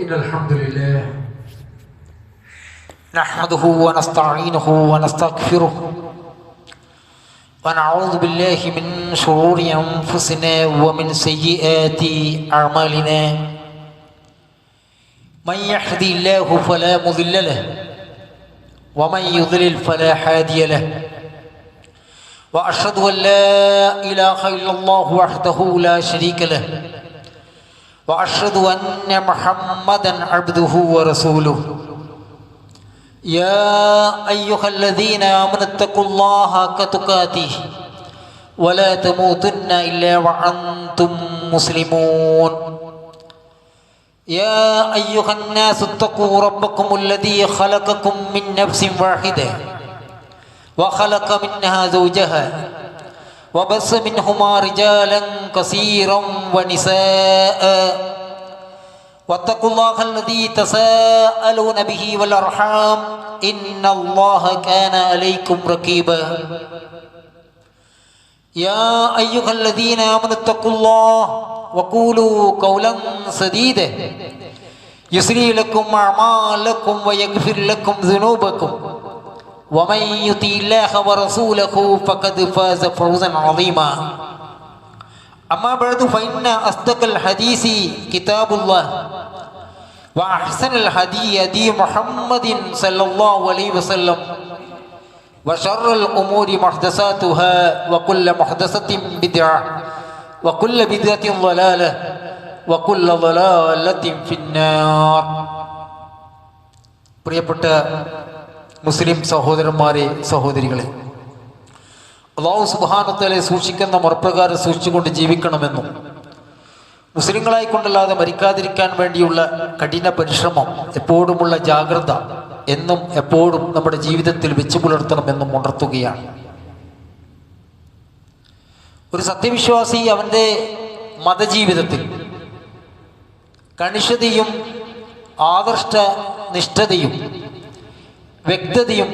إن الحمد لله نحمده ونستعينه ونستغفره ونعوذ بالله من شرور أنفسنا ومن سيئات أعمالنا من يهدي الله فلا مضل له ومن يضلل فلا هادي له وأشهد أن لا إله إلا الله وحده لا شريك له وأشهد أن محمدا عبده ورسوله يا أيها الذين آمنوا اتقوا الله حق تقاته ولا تموتن إلا وأنتم مسلمون يا أيها الناس اتقوا ربكم الذي خلقكم من نفس واحدة وخلق منها زوجها وبث منهما رجالا كثيرا ونساء واتقوا الله الذي تساءلون به والأرحام إن الله كان عليكم رقيبا يا أيها الذين آمنوا اتقوا الله وقولوا قولا سديدا يسري لكم أعمالكم ويغفر لكم ذنوبكم ومن يطع الله ورسوله فقد فاز فوزا عظيما أما بعد فإن أصدق الحديث كتاب الله وأحسن الهدي هدي محمد صلى الله عليه وسلم وشر الأمور محدثاتها وكل محدثة بدعة وكل بدعة ضلالة وكل ضلالة في النار. പ്രിയപ്പെട്ട മുസ്ലിം സഹോദരന്മാരെ സഹോദരികളെ, അല്ലാഹു സുബ്ഹാനഹു വ തആല സൂക്ഷിക്കുന്ന മുറപ്രകാരം സൂക്ഷിച്ചുകൊണ്ട് ജീവിക്കണമെന്നും മുസ്ലിങ്ങളായിക്കൊണ്ടല്ലാതെ മരിക്കാതിരിക്കാൻ വേണ്ടിയുള്ള കഠിന പരിശ്രമം, എപ്പോഴുമുള്ള ജാഗ്രത എന്നും എപ്പോഴും നമ്മുടെ ജീവിതത്തിൽ വെച്ചു പുലർത്തണമെന്നും ഉണർത്തുകയാണ്. ഒരു സത്യവിശ്വാസി അവൻ്റെ മതജീവിതത്തിൽ കണിശതയും ആദർശ നിഷ്ഠതയും വ്യക്തതയും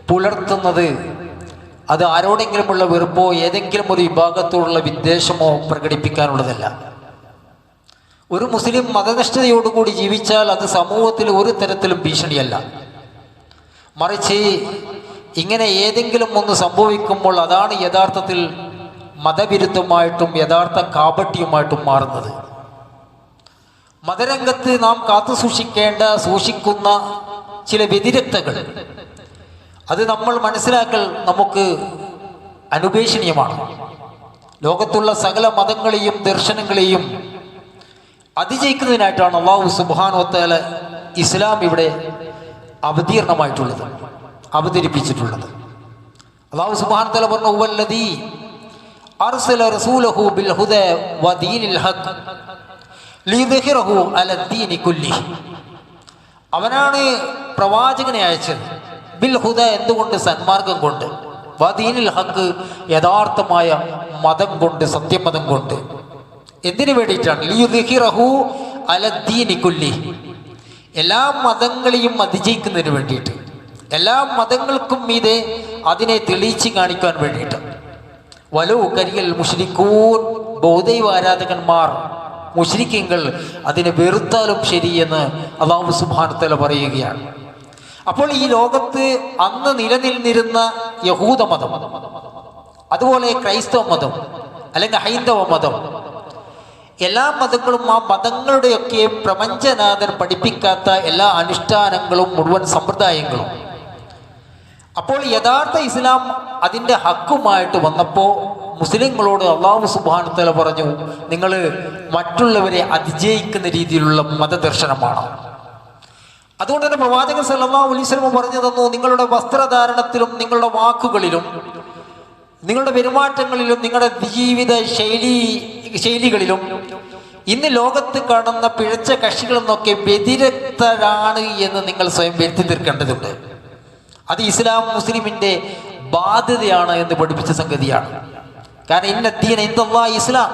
പുലർത്തുന്നത് അത് ആരോടെങ്കിലുമുള്ള വെറുപ്പോ ഏതെങ്കിലും ഒരു വിഭാഗത്തോടുള്ള വിദ്വേഷമോ പ്രകടിപ്പിക്കാനുള്ളതല്ല. ഒരു മുസ്ലിം മതനിഷ്ഠതയോടുകൂടി ജീവിച്ചാൽ അത് സമൂഹത്തിൽ ഒരു തരത്തിലും ഭീഷണിയല്ല. മറിച്ച് ഇങ്ങനെ ഏതെങ്കിലും ഒന്ന് സംഭവിക്കുമ്പോൾ അതാണ് യഥാർത്ഥത്തിൽ മതവിരുദ്ധമായിട്ടും യഥാർത്ഥ കാപട്യമായിട്ടും മാറുന്നത്. മതരംഗത്ത് നാം കാത്തു സൂക്ഷിക്കുന്ന ചില വ്യതിരക്തകൾ, അത് നമ്മൾ മനസ്സിലാക്കൽ നമുക്ക് അനുപേക്ഷണീയമാണ്. ലോകത്തുള്ള സകല മതങ്ങളെയും ദർശനങ്ങളെയും അതിജയിക്കുന്നതിനായിട്ടാണ് അല്ലാഹു സുബ്ഹാനഹു വ തആല ഇസ്ലാം ഇവിടെ അവതരിപ്പിച്ചിട്ടുള്ളത്. അല്ലാഹു സുബ്ഹാനഹു വ തആല പറഞ്ഞു, വല്ലദീ അർസല റസൂലഹു ബിൽ ഹുദാ വദീനിൽ ഹഖ് ലിയുദ്ഹിറഹു അലദ്ദീനി കുല്ലിഹി. അവനാണ് പ്രവാചകനെ അയച്ചത്. ബിൽ ഹുദ എന്തുകൊണ്ട്? സന്മാർഗം കൊണ്ട്. വദീനിൽ ഹഖ് യഥാർത്ഥമായ മതം കൊണ്ട്, സത്യമതം കൊണ്ട്. എന്തിനു വേണ്ടിയിട്ടാണ്? ലിയുദ്ഹിറഹു അലദ്ദീനി കുല്ലിഹി, എല്ലാ മതങ്ങളെയും അതിജയിക്കുന്നതിന് വേണ്ടിയിട്ട്, എല്ലാ മതങ്ങൾക്കും മീതെ അതിനെ തെളിയിച്ച് കാണിക്കാൻ വേണ്ടിയിട്ട്. വലൗ കരിയൽ മുശ്രിക്കൂൻ, ബൗദ്ധൈവ ആരാധകന്മാർ, മുശ്രിക്കീങ്ങൾ അതിനെ വെറുത്താലും ശരിയെന്ന് അല്ലാഹു സുബ്ഹാനഹു വ തആല പറയുകയാണ്. അപ്പോൾ ഈ ലോകത്ത് അന്ന് നിലനിന്നിരുന്ന യഹൂദ മതം, അതുപോലെ ക്രൈസ്തവ മതം അല്ലെങ്കിൽ ഹൈന്ദവ മതം, എല്ലാ മതങ്ങളും ആ മതങ്ങളുടെയൊക്കെ പ്രപഞ്ചനാഥൻ പഠിപ്പിക്കാത്ത എല്ലാ അനുഷ്ഠാനങ്ങളും മുഴുവൻ സമ്പ്രദായങ്ങളും, അപ്പോൾ യഥാർത്ഥ ഇസ്ലാം അതിൻ്റെ ഹക്കുമായിട്ട് വന്നപ്പോൾ മുസ്ലിങ്ങളോട് അല്ലാഹു സുബ്ഹാനഹു വ തആല പറഞ്ഞു, നിങ്ങൾ മറ്റുള്ളവരെ അതിജയിക്കുന്ന രീതിയിലുള്ള മതദർശനമാണ്. അതുകൊണ്ട് തന്നെ പ്രവാചകൻ സല്ലല്ലാഹു അലൈഹി വസല്ലം പറഞ്ഞു തന്നു, നിങ്ങളുടെ വസ്ത്രധാരണത്തിലും നിങ്ങളുടെ വാക്കുകളിലും നിങ്ങളുടെ പെരുമാറ്റങ്ങളിലും നിങ്ങളുടെ ജീവിത ശൈലികളിലും ഇന്ന് ലോകത്ത് കാണുന്ന പിഴച്ച കക്ഷികളിൽ നിന്നൊക്കെ വ്യതിരക്തരാണ് എന്ന് നിങ്ങൾ സ്വയം വരുത്തി തീർക്കേണ്ടതുണ്ട്. അത് ഇസ്ലാം മുസ്ലിമിൻ്റെ ബാധ്യതയാണ് എന്ന് പഠിപ്പിച്ച സംഗതിയാണ്. കാരണം ഇന്ന ദീന ഇൻദല്ലാഹി ഇസ്ലാം,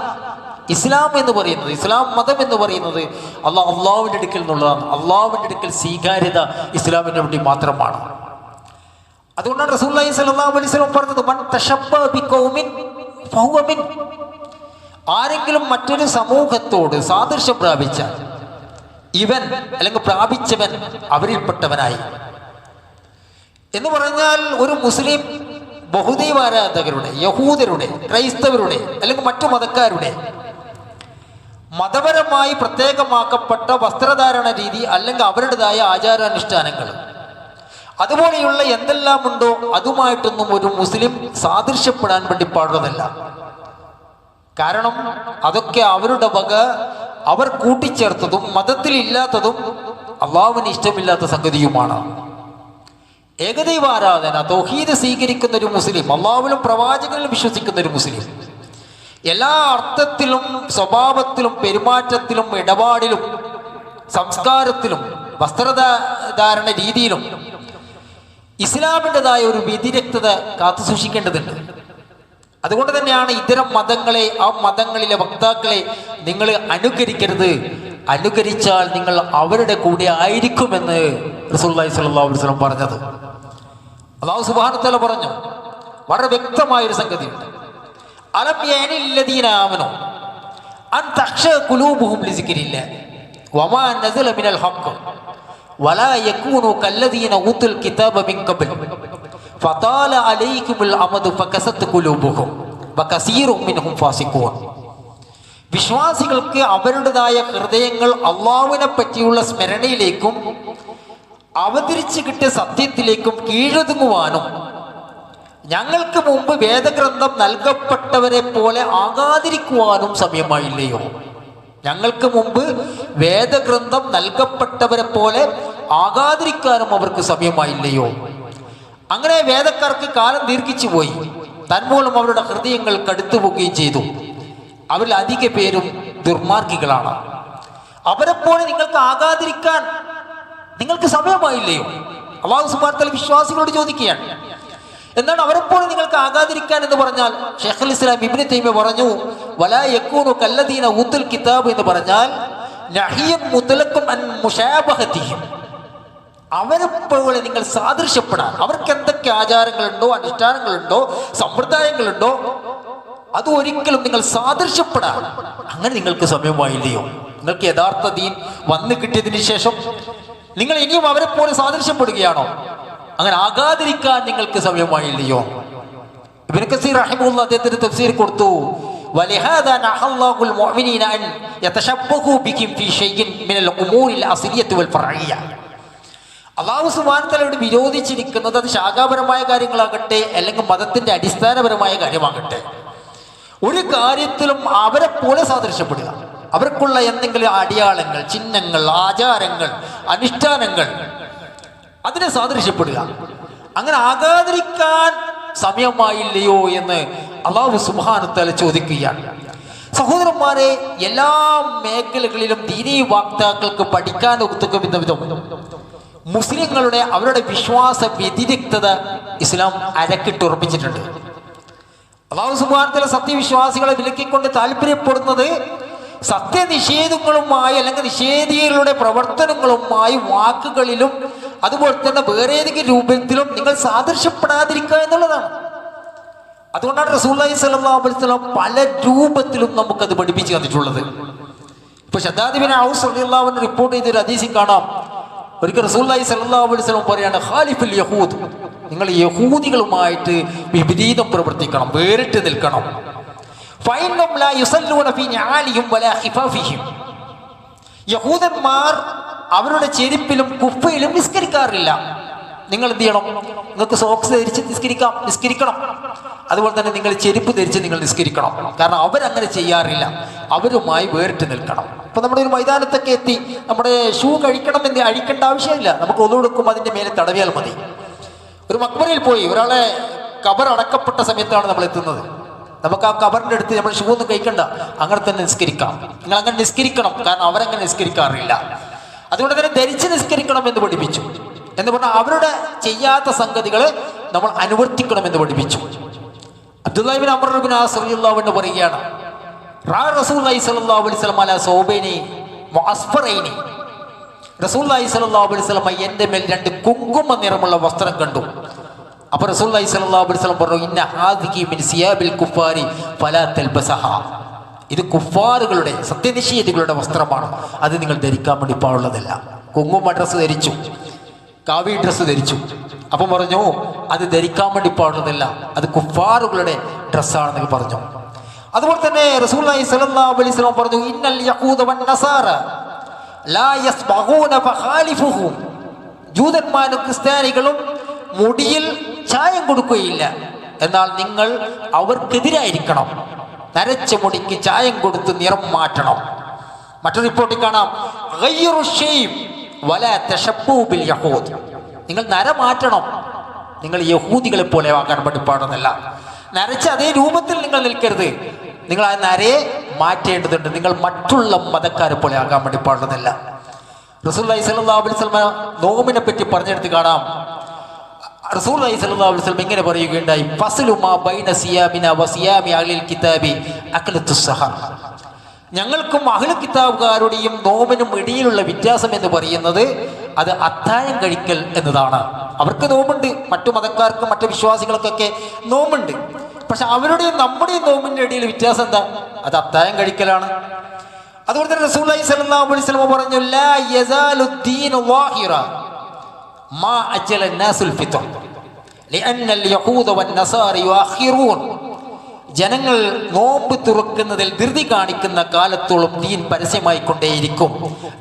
ഇസ്ലാം എന്ന് പറയുന്നത്, ഇസ്ലാം മതം എന്ന് പറയുന്നത് അള്ളാഹുവിൻ്റെ അടുക്കൽ നിന്നുള്ളതാണ്. അള്ളാഹുവിൻ്റെ അടുക്കൽ സ്വീകാര്യത ഇസ്ലാമിന് വേണ്ടി മാത്രമാണ്. അതുകൊണ്ടാണ് റസൂലുള്ളാഹി സ്വല്ലല്ലാഹു അലൈഹി വസല്ലം പറഞ്ഞത്, മൻ തശബ്ബഹ ബിഖൗമിൻ ഫഹുവ മിൻ. ആരെങ്കിലും മറ്റൊരു സമൂഹത്തോട് സാദൃശ്യം പ്രാപിച്ചാൽ, ഇവൻ അല്ലെങ്കിൽ പ്രാപിച്ചവൻ അവരിൽപ്പെട്ടവനായി. എന്ന് പറഞ്ഞാൽ ഒരു മുസ്ലിം ബഹുദൈവാരാധകരുടെ, യഹൂദരുടെ, ക്രൈസ്തവരുടെ അല്ലെങ്കിൽ മറ്റു മതക്കാരുടെ മതപരമായി പ്രത്യേകമാക്കപ്പെട്ട വസ്ത്രധാരണ രീതി അല്ലെങ്കിൽ അവരുടേതായ ആചാരാനുഷ്ഠാനങ്ങൾ അതുപോലെയുള്ള എന്തെല്ലാം ഉണ്ടോ അതുമായിട്ടൊന്നും ഒരു മുസ്ലിം സാദൃശ്യപ്പെടാൻ വേണ്ടി പാടുള്ളതല്ല. കാരണം അതൊക്കെ അവരുടെ വക, അവർ കൂട്ടിച്ചേർത്തതും മതത്തിൽ ഇല്ലാത്തതും അള്ളാഹുവിന് ഇഷ്ടമില്ലാത്ത സംഗതിയുമാണ്. ഏകദൈവാരാധന തൗഹീദ് സ്വീകരിക്കുന്ന ഒരു മുസ്ലിം, അള്ളാഹുവിലും പ്രവാചകനിലും വിശ്വസിക്കുന്ന ഒരു മുസ്ലിം എല്ലാ അർത്ഥത്തിലും സ്വഭാവത്തിലും പെരുമാറ്റത്തിലും ഇടപാടിലും സംസ്കാരത്തിലും വസ്ത്രധാരണ രീതിയിലും ഇസ്ലാമിൻ്റെതായ ഒരു വ്യതിരക്തത കാത്തു സൂക്ഷിക്കേണ്ടതുണ്ട്. അതുകൊണ്ട് തന്നെയാണ് ഇത്തരം മതങ്ങളെ, ആ മതങ്ങളിലെ വക്താക്കളെ നിങ്ങൾ അനുകരിക്കരുത്, അനുകരിച്ചാൽ നിങ്ങൾ അവരുടെ കൂടെ ആയിരിക്കുമെന്ന് റസൂലുള്ളാഹി സ്വല്ലല്ലാഹു അലൈഹി വസല്ലം പറഞ്ഞത്. അല്ലാഹു സുബ്ഹാനഹു വ തആല പറഞ്ഞു, വളരെ വ്യക്തമായൊരു സംഗതിയുണ്ട്. അലം യഅനില്ലദീന ആമനു അൻ തഖ്ശ ഖുലൂബുഹും ലിസിക്രില്ലാഹ് വമാ നസല മിനൽ ഹഖ് വലാ യകൂനു കല്ലദീന ഊതുൽ കിതാബ മിൻ ഖബ്ൽ ഫതാല അലൈഹിമുൽ അമദു ഫകസത് ഖുലൂബുഹും വകസീറും മിൻഹും ഫാസിഖൂൻ. വിശ്വാസികൾക്ക് അവരുടേതായ ഹൃദയങ്ങൾ അള്ളാഹുവിനെ പറ്റിയുള്ള സ്മരണയിലേക്കും അവതരിച്ചു കിട്ടിയ സത്യത്തിലേക്കും കീഴൊതുങ്ങുവാനും ഞങ്ങൾക്ക് മുമ്പ് വേദഗ്രന്ഥം നൽകപ്പെട്ടവരെ പോലെ ആകാതിരിക്കുവാനും സമയമായില്ലയോ? ഞങ്ങൾക്ക് മുമ്പ് വേദഗ്രന്ഥം നൽകപ്പെട്ടവരെ പോലെ ആകാതിരിക്കാനും അവർക്ക് സമയമായില്ലയോ? അങ്ങനെ വേദക്കാർക്ക് കാലം ദീർഘിച്ചു പോയി, തന്മൂലം അവരുടെ ഹൃദയങ്ങൾ കടുത്തു പോവുകയും ചെയ്തു. അവരിൽ അധിക പേരും ദുർമാർഗികളാണ്. അവരെപ്പോലെ നിങ്ങൾക്ക് ആകാതിരിക്കാൻ നിങ്ങൾക്ക് സമയമായില്ലയോ? അല്ലാഹു സുബ്ഹാനഹു വ തആല വിശ്വാസികളോട് ചോദിക്കുകയാണ്, എന്താണ് അവരെപ്പോലെ നിങ്ങൾക്ക് ആകാതിരിക്കാൻ എന്ന് പറഞ്ഞാൽ? ശൈഖുൽ ഇസ്ലാം ഇബ്നു തൈമിയ്യ പറഞ്ഞു, വലാ യകൂനു കല്ലദീന ഊതുൽ കിതാബ് എന്ന് പറഞ്ഞാൽ നഹിയൻ മുതലക്കും അൻ മുശാബഹതിഹിം, അവരെപ്പോലെ നിങ്ങൾ സാദൃശ്യപ്പെടാൻ, അവർക്ക് എന്തൊക്കെ ആചാരങ്ങളുണ്ടോ അനുഷ്ഠാനങ്ങളുണ്ടോ സമ്പ്രദായങ്ങളുണ്ടോ അത് ഒരിക്കലും നിങ്ങൾ സാദൃശ്യപ്പെടാൻ അങ്ങനെ നിങ്ങൾക്ക് സമയമായില്ലയോ? നിങ്ങൾക്ക് യഥാർത്ഥ ദീൻ വന്നു കിട്ടിയതിന് ശേഷം നിങ്ങൾ ഇനിയും അവരെ പോലെ സാദൃശ്യപ്പെടുകയാണോ? അങ്ങനെ ആകാതിരിക്കാൻ നിങ്ങൾക്ക് സമയമായില്ലയോ? ഇബ്നു കസീർ റഹിമഹുല്ലാഹ് അദ്ദേഹത്തിന്റെ തഫ്സീർ കൊടുത്തു, വലിഹാദാ നഹല്ലാഹുൽ മുഅ്മിനീന അൻ യതശബ്ബഹു ബിഹിം ഫീ ഷൈഇൻ മിനൽ ഉമൂരിൽ അസ്ലിയ്യത്തി വൽ ഫർഇയ്യ. അല്ലാഹു സുബ്ഹാനഹു വ തആലയോട് വിരോധിച്ചിരിക്കുന്നത് അത് ശാഖാപരമായ കാര്യങ്ങളാകട്ടെ അല്ലെങ്കിൽ മതത്തിന്റെ അടിസ്ഥാനപരമായ കാര്യമാകട്ടെ, ഒരു കാര്യത്തിലും അവരെ പോലെ സാദൃശ്യപ്പെടുക, അവർക്കുള്ള എന്തെങ്കിലും അടയാളങ്ങൾ, ചിഹ്നങ്ങൾ, ആചാരങ്ങൾ, അനുഷ്ഠാനങ്ങൾ അതിനെ സാദൃശ്യപ്പെടുക, അങ്ങനെ ആകാതിരിക്കാൻ സമയമായില്ലയോ എന്ന് അല്ലാഹു സുബ്ഹാനഹു വ തആല ചോദിക്കുകയാണ്. സഹോദരന്മാരെ, എല്ലാ മേഖലകളിലും ദീനീ വക്താക്കൾക്ക് പഠിക്കാൻ ഒത്തുക്കുന്ന വിധം മുസ്ലിങ്ങളുടെ അവരുടെ വിശ്വാസ വ്യതിരിക്തത ഇസ്ലാം അരക്കിട്ടുറപ്പിച്ചിട്ടുണ്ട്. അല്ലാഹു സുബ്ഹാനഹു വ തആല സത്യവിശ്വാസികളെ വിലക്കിക്കൊണ്ട് താല്പര്യപ്പെടുന്നത് സത്യനിഷേധങ്ങളുമായി അല്ലെങ്കിൽ നിഷേധികളുടെ പ്രവർത്തനങ്ങളുമായി വാക്കുകളിലും അതുപോലെ തന്നെ വേറെ ഏതെങ്കിലും രൂപത്തിലും നിങ്ങൾ സാദൃശ്യപ്പെടാതിരിക്കുക എന്നുള്ളതാണ്. അതുകൊണ്ടാണ് റസൂലുള്ളാഹി സ്വല്ലല്ലാഹു അലൈഹി വസല്ലം പല രൂപത്തിലും നമുക്കത് പഠിപ്പിച്ചു തന്നിട്ടുള്ളത്. ഇപ്പൊ ശദ്ദാദ് ബിൻ ഔസ് റളിയല്ലാഹു അൻഹു റിപ്പോർട്ട് ചെയ്തൊരു ഹദീസിൽ കാണാം, ഒരിക്കൽ റസൂലുള്ളാഹി സ്വല്ലല്ലാഹു അലൈഹി വസല്ലം പറയാണ്, ഖാലിഫുൽ യഹൂദ്, നിങ്ങൾ യഹൂദികളുമായിട്ട് വിപരീതം പ്രവർത്തിക്കണം, വേറിട്ട് നിൽക്കണം. ഫഇന്നഹും ലാ യുസല്ലൂന ഫീ നിആലിഹിം വലാ ഖിഫാഫിഹിം, യഹൂദന്മാർ അവരുടെ ചെരുപ്പിലും കുഫയിലും നിസ്കരിക്കാറില്ല. നിങ്ങൾ എന്ത് ചെയ്യണം? നിങ്ങൾക്ക് സോക്സ് ധരിച്ച് നിസ്കരിക്കണം. അതുപോലെ തന്നെ നിങ്ങൾ ചെരുപ്പ് ധരിച്ച് നിങ്ങൾ നിസ്കരിക്കണം. കാരണം അവരങ്ങനെ ചെയ്യാറില്ല, അവരുമായി വേറിട്ട് നിൽക്കണം. ഇപ്പൊ നമ്മുടെ ഒരു മൈതാനത്തൊക്കെ എത്തി നമ്മുടെ ഷൂ കഴിക്കണമെന്ന് അഴിക്കേണ്ട ആവശ്യമില്ല, നമുക്ക് ഒന്നുകൊടുക്കും അതിന്റെ മേലെ തടവിയാൽ മതി. ഒരു മക്ബറയിൽ പോയി ഒരാളെ ഖബർ അടക്കപ്പെട്ട സമയത്താണ് നമ്മൾ എത്തുന്നത്, നമുക്ക് ആ ഖബറിന്റെ അടുത്ത് നമ്മൾ ഷൂ ഒന്നും കഴിക്കണ്ട, അങ്ങനെ തന്നെ നിസ്കരിക്കാം. നിങ്ങൾ അങ്ങനെ നിസ്കരിക്കണം, കാരണം അവരങ്ങനെ നിസ്കരിക്കാറില്ല. അതുകൊണ്ട് തന്നെ ധരിച്ച് നിസ്കരിക്കണം എന്ന് പഠിപ്പിച്ചു. എന്ന് പറഞ്ഞാൽ അവരുടെ ചെയ്യാത്ത സംഗതികളെ നമ്മൾ അനുവർത്തിക്കണം എന്ന് പഠിപ്പിച്ചു. Abdullahi bin Amr bin as റളിയല്ലാഹു അൻഹു പറയുകയാണ്, റസൂലുള്ളാഹി സ്വല്ലല്ലാഹു അലൈഹി വസല്ലം അലാ സൗബൈനി മുഅസ്ഫറൈനി, റസൂലുള്ളാഹി സ്വല്ലല്ലാഹു അലൈഹി വസല്ലം എൻ്റെ മേൽ രണ്ട് കുങ്കുമ നിറമുള്ള വസ്ത്രം കണ്ടു. അപ്പോൾ റസൂലുള്ളാഹി സ്വല്ലല്ലാഹു അലൈഹി വസല്ലം പറഞ്ഞു, ഇന്ന ഹാദിഹി മിൻ സിയാബിൽ കുഫാരി ഫലാ തൽബസഹ, ഇത് കുഫാറുകളുടെ സത്യനിഷേധികളുടെ വസ്ത്രമാണ്. അത് നിങ്ങൾ ധരിക്കാൻ വേണ്ടി പാടുള്ളതല്ല. കുങ്കുമ ഡ്രസ്സ് ധരിച്ചു, കാവി ഡ്രസ്സ് ധരിച്ചു, അപ്പം പറഞ്ഞു അത് ധരിക്കാൻ വേണ്ടി പാടുള്ളതല്ല, അത് കുഫാറുകളുടെ ഡ്രസ്സാണെന്ന് പറഞ്ഞു. അതുപോലെ തന്നെ റസൂലുള്ളാഹി സ്വല്ലല്ലാഹു അലൈഹി വസല്ലം പറഞ്ഞു, ഇന്നൽ യഹൂദ വന്നസാറ ലാ യസ്ബഗൂന ഫഖാലിഫുഹും. ജൂതന്മാരും ക്രിസ്ത്യാനികളും മുടിയിൽ ചായം കൊടുക്കുകയില്ല, എന്നാൽ നിങ്ങൾ അവർക്കെതിരായിരിക്കണം. നരച്ച മുടിക്ക് ചായം കൊടുത്ത് നിറം മാറ്റണം. മറ്റൊരു റിപ്പോർട്ടിൽ കാണാം, ഗയ്യിറു ഷൈബ് വലാ തശബ്ബു ബിൽ യഹൂദ്. നിങ്ങൾ നര മാറ്റണം, നിങ്ങൾ യഹൂദികളെ പോലെ ആകാൻ വേണ്ടി പാടുന്നില്ല. നരച്ച അതേ രൂപത്തിൽ നിങ്ങൾ നിൽക്കരുത്, നിങ്ങൾ ആ നരയെ മാറ്റേണ്ടതുണ്ട്. നിങ്ങൾ മറ്റുള്ള മതക്കാരെ പോലെ ആകാൻ വേണ്ടി പാടുന്നില്ല. റസൂലുള്ളാഹി സ്വല്ലല്ലാഹു അലൈഹി വസല്ലം നോമ്പിനെ പറ്റി പറഞ്ഞെടുത്ത് കാണാം. റസൂലുള്ളാഹി സ്വല്ലല്ലാഹു അലൈഹി വസല്ലം ഇങ്ങനെ പറയുകയുണ്ടായി, ഫസ്ലു മാ ബൈന സിയാമിന വസിയാമി അഹ്ലിൽ കിതാബി അക്ലത്തുസ് സഹർ. ഞങ്ങൾക്കും അഹ്ലു കിതാബുകാരുടെയും നോമ്പിനും ഇടയിലുള്ള വ്യത്യാസം എന്ന് പറയുന്നത് അത് അത്താഴം കഴിക്കൽ എന്നതാണ്. അവർക്ക് നോമ്പുണ്ട്, മറ്റു മതക്കാർക്കും മറ്റു വിശ്വാസികൾക്കൊക്കെ നോമ്പുണ്ട്. പക്ഷെ അവരുടെയും നമ്മുടെയും നോമ്പിന്റെ ഇടയിൽ വ്യത്യാസം എന്താ? അത് അത്താഴം കഴിക്കലാണ്. അതുപോലെ തന്നെ റസൂലുള്ളാഹി സ്വല്ലല്ലാഹു അലൈഹി വസല്ലം പറഞ്ഞു, ലാ യസാലു ദീനു വാഹിറ മാ അജല നാസുൽ ഫിത്ർ ലിഅന്നൽ യഹൂദ വന്നസാറ യുഅഖിറൂൻ. ജനങ്ങൾ നോമ്പ് തുറക്കുന്നതിൽ ധൃതി കാണിക്കുന്ന കാലത്തോളം ദീൻ പരസ്യമായി കൊണ്ടേയിരിക്കും.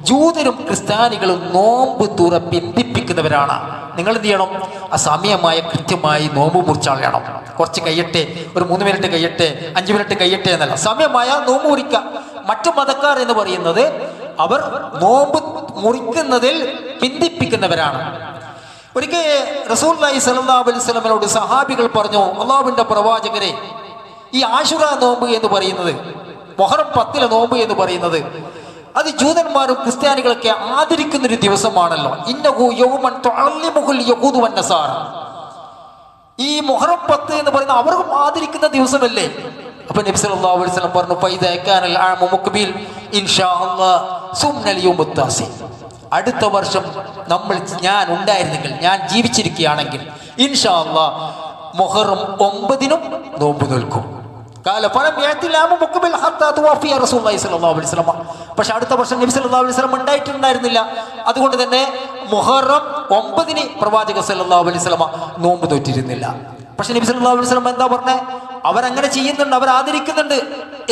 ജൂതരും ക്രിസ്ത്യാനികളും നോമ്പ് തുറ പിന്തിപ്പിക്കുന്നവരാണ്. നിങ്ങൾ എന്ത് ചെയ്യണം? അസമയമായ കൃത്യമായി നോമ്പ് മുറിച്ചാളണം. കുറച്ച് കഴിയട്ടെ, ഒരു 3 മിനിറ്റ് കഴിയട്ടെ, 5 മിനിറ്റ് കഴിയട്ടെ എന്നല്ല, സമയമായ നോമ്പ് മുറിക്കുക. മറ്റു മതക്കാർ എന്ന് പറയുന്നത് അവർ നോമ്പ് മുറിക്കുന്നതിൽ പിന്തിപ്പിക്കുന്നവരാണ്. ഒരിക്കൽ റസൂലുള്ളാഹി സ്വല്ലല്ലാഹു അലൈഹി വസല്ലമയോട് സഹാബികൾ പറഞ്ഞു, അല്ലാഹുവിന്റെ പ്രവാചകരെ, ഈ ആശുറ നോമ്പ് എന്ന് പറയുന്നത്, മുഹറം 10 നോമ്പ് എന്ന് പറയുന്നത്, അത് ജൂതന്മാരും ക്രിസ്ത്യാനികളൊക്കെ ആദരിക്കുന്ന ഒരു ദിവസമാണല്ലോ. ഇന്നഹു യൗമൻ തുഅല്ലിമുഹുൽ യഹൂദു വന്നസാറ. ഈ മുഹറം 10 എന്ന് പറയുന്നത് അവർക്കും ആദരിക്കുന്ന ദിവസമല്ലേ? അപ്പൊ നബി സല്ലല്ലാഹു അലൈഹി വസല്ലം പറഞ്ഞു, ഫൈദാ കാനൽ ആമു മുഖ്ബിൽ ഇൻഷാ അല്ലാഹ് സുംനൽ യൗമുത് താസി. അടുത്ത വർഷം ഞാൻ ഉണ്ടായിരുന്നെങ്കിൽ, ഞാൻ ജീവിച്ചിരിക്കുകയാണെങ്കിൽ ഇൻഷാ അല്ലാഹ് മുഹറം 9 നോമ്പ് നിൽക്കും. പക്ഷെ അടുത്ത വർഷം നബി സല്ലല്ലാഹു അലൈഹി വസല്ലം ഉണ്ടായിട്ടുണ്ടായിരുന്നില്ല. അതുകൊണ്ട് തന്നെ മുഹറം 9 പ്രവാചക സല്ലല്ലാഹു അലൈഹി വസല്ലം നോമ്പ് നോറ്റിരുന്നില്ല. പക്ഷെ നബി സല്ലല്ലാഹു അലൈഹി വസല്ലം എന്താ പറഞ്ഞേ? അവരങ്ങനെ ചെയ്യുന്നുണ്ട്, അവർ ആദരിക്കുന്നുണ്ട്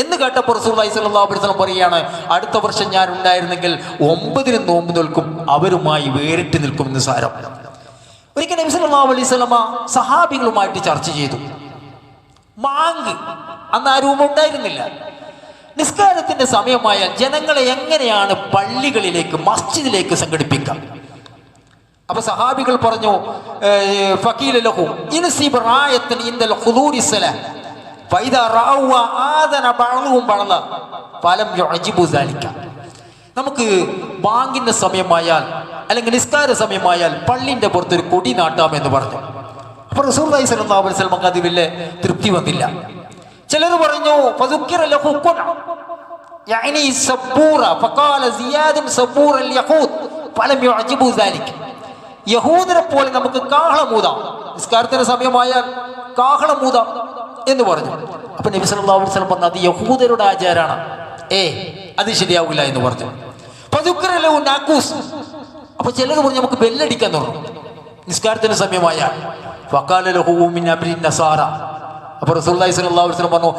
എന്ന് കേട്ടപ്പോൾ റസൂലുള്ളാഹി സ്വല്ലല്ലാഹു അലൈഹി വസല്ലം പറയുകയാണ്, അടുത്ത വർഷം ഞാൻ ഉണ്ടായിരുന്നെങ്കിൽ 9 നോമ്പ് നിൽക്കും, അവരുമായി വേറിട്ട് നിൽക്കും എന്ന് സാരം. ഒരിക്കൽ നബി സല്ലല്ലാഹു അലൈഹി വസല്ലം സഹാബികളുമായിട്ട് ചർച്ച ചെയ്തു. മാങ്ക് അന്ന് ആ രൂപം ഉണ്ടായിരുന്നില്ല. നിസ്കാരത്തിന്റെ സമയമായാൽ ജനങ്ങളെ എങ്ങനെയാണ് പള്ളികളിലേക്ക്, മസ്ജിദിലേക്ക് സംഘടിപ്പിക്കാം? അപ്പൊ സഹാബികൾ പറഞ്ഞു, ഫഖീല ലഹു ഇൻസിബ് റായത്തൻ ഇൻദൽ ഖുദൂരി സലാ ഫൈദാ റഅവ ആദന ബഅദുഹും ബഅദ ഫലം യുഅജിബു ദാലിക. നമുക്ക് ബാങ്കിന്റെ സമയമായാൽ അല്ലെങ്കിൽ നിസ്കാര സമയമായാൽ പള്ളിന്റെ പുറത്തൊരു കൊടി നാട്ടാം എന്ന് പറഞ്ഞു. അപ്പൊ റസൂലുള്ളാഹി സ്വല്ലല്ലാഹു അലൈഹി വസല്ലം അത് വലിയ തൃപ്തി വന്നില്ല. ചിലർ പറഞ്ഞു, ഫദുക്കിറ ലഹു കുൻ യഅനി സബൂറ ഫഖാല സിയാദുൻ സബൂറ അൽ യഹൂദ് ഫലം യുഅജിബു ദാലിക. യഹൂദരെ പോലെ നമുക്ക് കാഹളമൂതാം, നിസ്കാരത്തിന്റെ സമയമായാൽ കാഹളമൂതാം എന്ന് പറഞ്ഞു. അപ്പൊ നബി സല്ലല്ലാഹു അലൈഹി വസല്ലം പറഞ്ഞു, അത് യഹൂദരുടെ ആചാരമാണ്, അത് ശരിയാവില്ല എന്ന് പറഞ്ഞു. ഫദുക്കിറ ലഹു നാഖൂസ്. അപ്പൊ ചിലർ പറഞ്ഞു, നമുക്ക് ബെല്ലടിക്കാൻ തുടങ്ങും നിസ്കാരത്തിന്റെ സമയമായാൽ. ഫഖാല ലഹു മിൻ അംരി നസാറ. അപ്പൊ റസൂലുള്ളാഹി സ്വല്ലല്ലാഹു അലൈഹി വസല്ലം പറഞ്ഞു,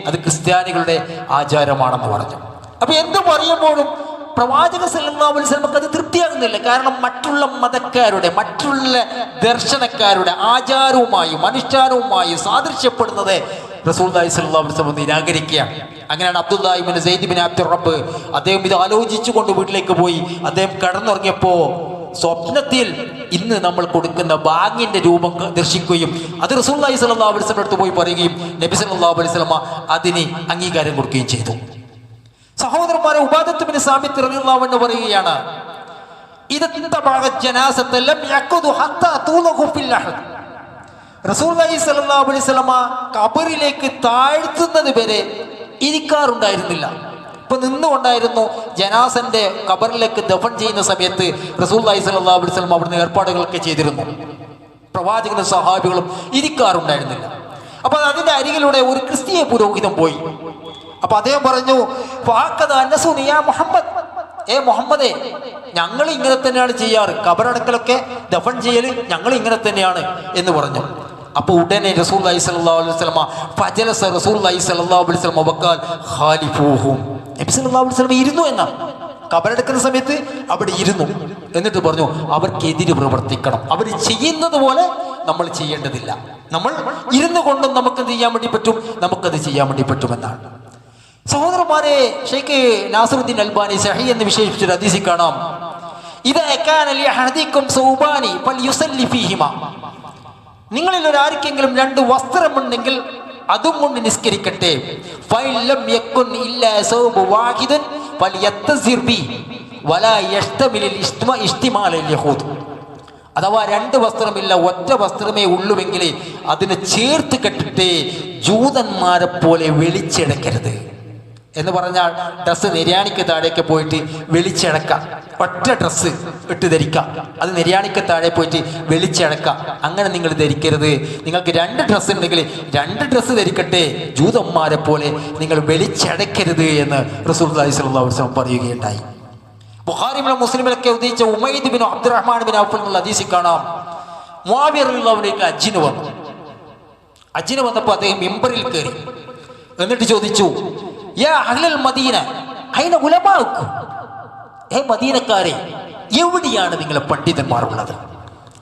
അത് ക്രിസ്ത്യാനികളുടെ ആചാരമാണെന്ന് പറഞ്ഞു. അപ്പൊ എന്ത് പറയുമ്പോഴും പ്രവാചക സല്ലല്ലാഹു അലൈഹി വസല്ലം അത് തൃപ്തിയാകുന്നില്ല. കാരണം മറ്റുള്ള മതക്കാരുടെ, മറ്റുള്ള ദർശനക്കാരുടെ ആചാരവുമായും അനുഷ്ഠാനവുമായും സാദൃശ്യപ്പെടുന്നത് റസൂലുള്ളാഹി സ്വല്ലല്ലാഹു അലൈഹി വസല്ലം നിരാകരിക്കുകയാണ്. അങ്ങനെയാണ് അബ്ദുല്ലാഹി ഇബ്നു സയ്യിദ് ഇബ്നു അബ്ദുർ റബ്ബ്, അദ്ദേഹം ഇത് ആലോചിച്ചുകൊണ്ട് വീട്ടിലേക്ക് പോയി. അദ്ദേഹം കടന്നുറങ്ങിയപ്പോ സ്വപ്നത്തിൽ ഇന്ന് നമ്മൾ കൊടുക്കുന്ന ബാങ്കിന്റെ രൂപം ദർശിക്കുകയും അത് റസൂലുള്ളാഹി സ്വല്ലല്ലാഹു അലൈഹി വസല്ലം അടുത്ത് പോയി പറയുകയും നബി സല്ലല്ലാഹു അലൈഹി വസല്ലം അതിന് അംഗീകാരം കൊടുക്കുകയും ചെയ്തു. സഹോദരന്മാരെ, ഉബാദത്ത് ബിൻ സാമിത്ത് റളിയല്ലാഹു അൻഹു പറയുകയാണ്, റസൂലുള്ളാഹി സ്വല്ലല്ലാഹു അലൈഹി വസല്ലം ഖബറിലേക്ക് താഴ്ത്തുന്നത് വരെ ഇരിക്കാറുണ്ടായിരുന്നില്ല. ഇപ്പൊ നിന്നുകൊണ്ടായിരുന്നു ജനാസന്റെ ഖബറിലേക്ക് ദഫൻ ചെയ്യുന്ന സമയത്ത് റസൂലുള്ളാഹി സ്വല്ലല്ലാഹു അലൈഹി വസല്ലം അവിടുന്ന് ഏർപ്പാടുകളൊക്കെ ചെയ്തിരുന്നു. പ്രവാചകനും സഹാബികളും ഇരിക്കാറുണ്ടായിരുന്നില്ല. അപ്പൊ അതിന്റെ അരികിലൂടെ ഒരു ക്രിസ്തീയ പുരോഹിതൻ പോയി. അപ്പൊ അദ്ദേഹം പറഞ്ഞു, മുഹമ്മദ്, മുഹമ്മദേ, ഞങ്ങൾ ഇങ്ങനെ തന്നെയാണ് ചെയ്യാറ്, ഖബറടക്കലൊക്കെ ദഫൻ ചെയ്യല് ഞങ്ങൾ ഇങ്ങനെ തന്നെയാണ് എന്ന് പറഞ്ഞു. അപ്പൊ ഉടനെ റസൂലുള്ളാഹി സ്വല്ലല്ലാഹു അലൈഹി വസല്ലമ ഫജലസ റസൂലുള്ളാഹി സ്വല്ലല്ലാഹു അലൈഹി വസല്ലമ വഖാൽ ഖാലിഫൂഹും, നബി സല്ലല്ലാഹു അലൈഹി വസല്ലമ ഇരുന്നു എന്നാണ്. ഖബറടക്കുന്ന സമയത്ത് അവിടെ ഇരുന്നു. എന്നിട്ട് പറഞ്ഞു, അവർക്കെതിരെ പ്രവർത്തിക്കണം, അവർ ചെയ്യുന്നത് പോലെ നമ്മൾ ചെയ്യേണ്ടതില്ല, നമ്മൾ ഇരുന്നു കൊണ്ടും നമുക്കത് ചെയ്യാൻ വേണ്ടി പറ്റും, നമുക്കത് ചെയ്യാൻ വേണ്ടി പറ്റുമെന്നാണ്. സഹോദരന്മാരെ, ഷെയ്ഖ് നാസിറുദ്ദീൻ അൽബാനി സഹീ എന്ന് വിശേഷിപ്പിച്ചൊരു ഹദീസിൽ കാണാം, ഇദാ കാന ലിഅഹദികും സൗബാനി ഫൽയുസല്ലി ഫീഹിമാ, നിങ്ങളിൽ ഒരാർക്കെങ്കിലും 2 വസ്ത്രമുണ്ടെങ്കിൽ അതും കൊണ്ട് നിസ്കരിക്കട്ടെ. ഫൈലം യകുൻ ഇല്ലാ സൗബു വാഹിദൻ ഫൽയത്തസിർ ബി വലാ യഷ്തമിൽ ഇഷ്തിമാലൽ യഹൂദ്. അഥവാ 2 വസ്ത്രമില്ല, ഒറ്റ വസ്ത്രമേ ഉള്ളുവെങ്കിൽ അതിനെ ചേർത്ത് കെട്ടിട്ട് ജൂതന്മാരെ പോലെ വെളിച്ചെടക്കരുത് എന്ന് പറഞ്ഞാൽ ഡ്രസ്സ് നിര്യാണിക്ക് താഴേക്ക് പോയിട്ട് വെളിച്ചടക്കാം, ഒറ്റ ഡ്രസ്സ് ഇട്ട് ധരിക്കാം, അത് നിര്യാണിക്ക് താഴെ പോയിട്ട് വെളിച്ചടക്കാം, അങ്ങനെ നിങ്ങൾ ധരിക്കരുത്. നിങ്ങൾക്ക് 2 ഡ്രസ്സ് ഉണ്ടെങ്കിൽ 2 ഡ്രസ്സ് ധരിക്കട്ടെ, ജൂതന്മാരെ പോലെ നിങ്ങൾ വെളിച്ചടക്കരുത് എന്ന് റസൂലുള്ളാഹി സ്വല്ലല്ലാഹു അലൈഹി വസല്ലം പറയുകയുണ്ടായി. ബുഖാരിയിലും മുസ്ലിമിലൊക്കെ ഉദ്ധരിച്ച ഉമൈദ് ബിൻ അബ്ദുറഹ്മാൻ ബിൻ ഔഫ് എന്നുള്ള ഹദീസിൽ കാണാം, മുആവിയ റളിയല്ലാഹു അൻഹു ഹജ്ജിന് വന്നു. ഹജ്ജിന് വന്നപ്പോൾ അദ്ദേഹം മിമ്പറിൽ കയറി എന്നിട്ട് ചോദിച്ചു, യാ അഹ്ലൽ മദീന അയ്ന ഉലമാഉക്കും, മദീനക്കാരെ, എവിടെയാണ് നിങ്ങളുടെ പണ്ഡിതന്മാരുള്ളത്,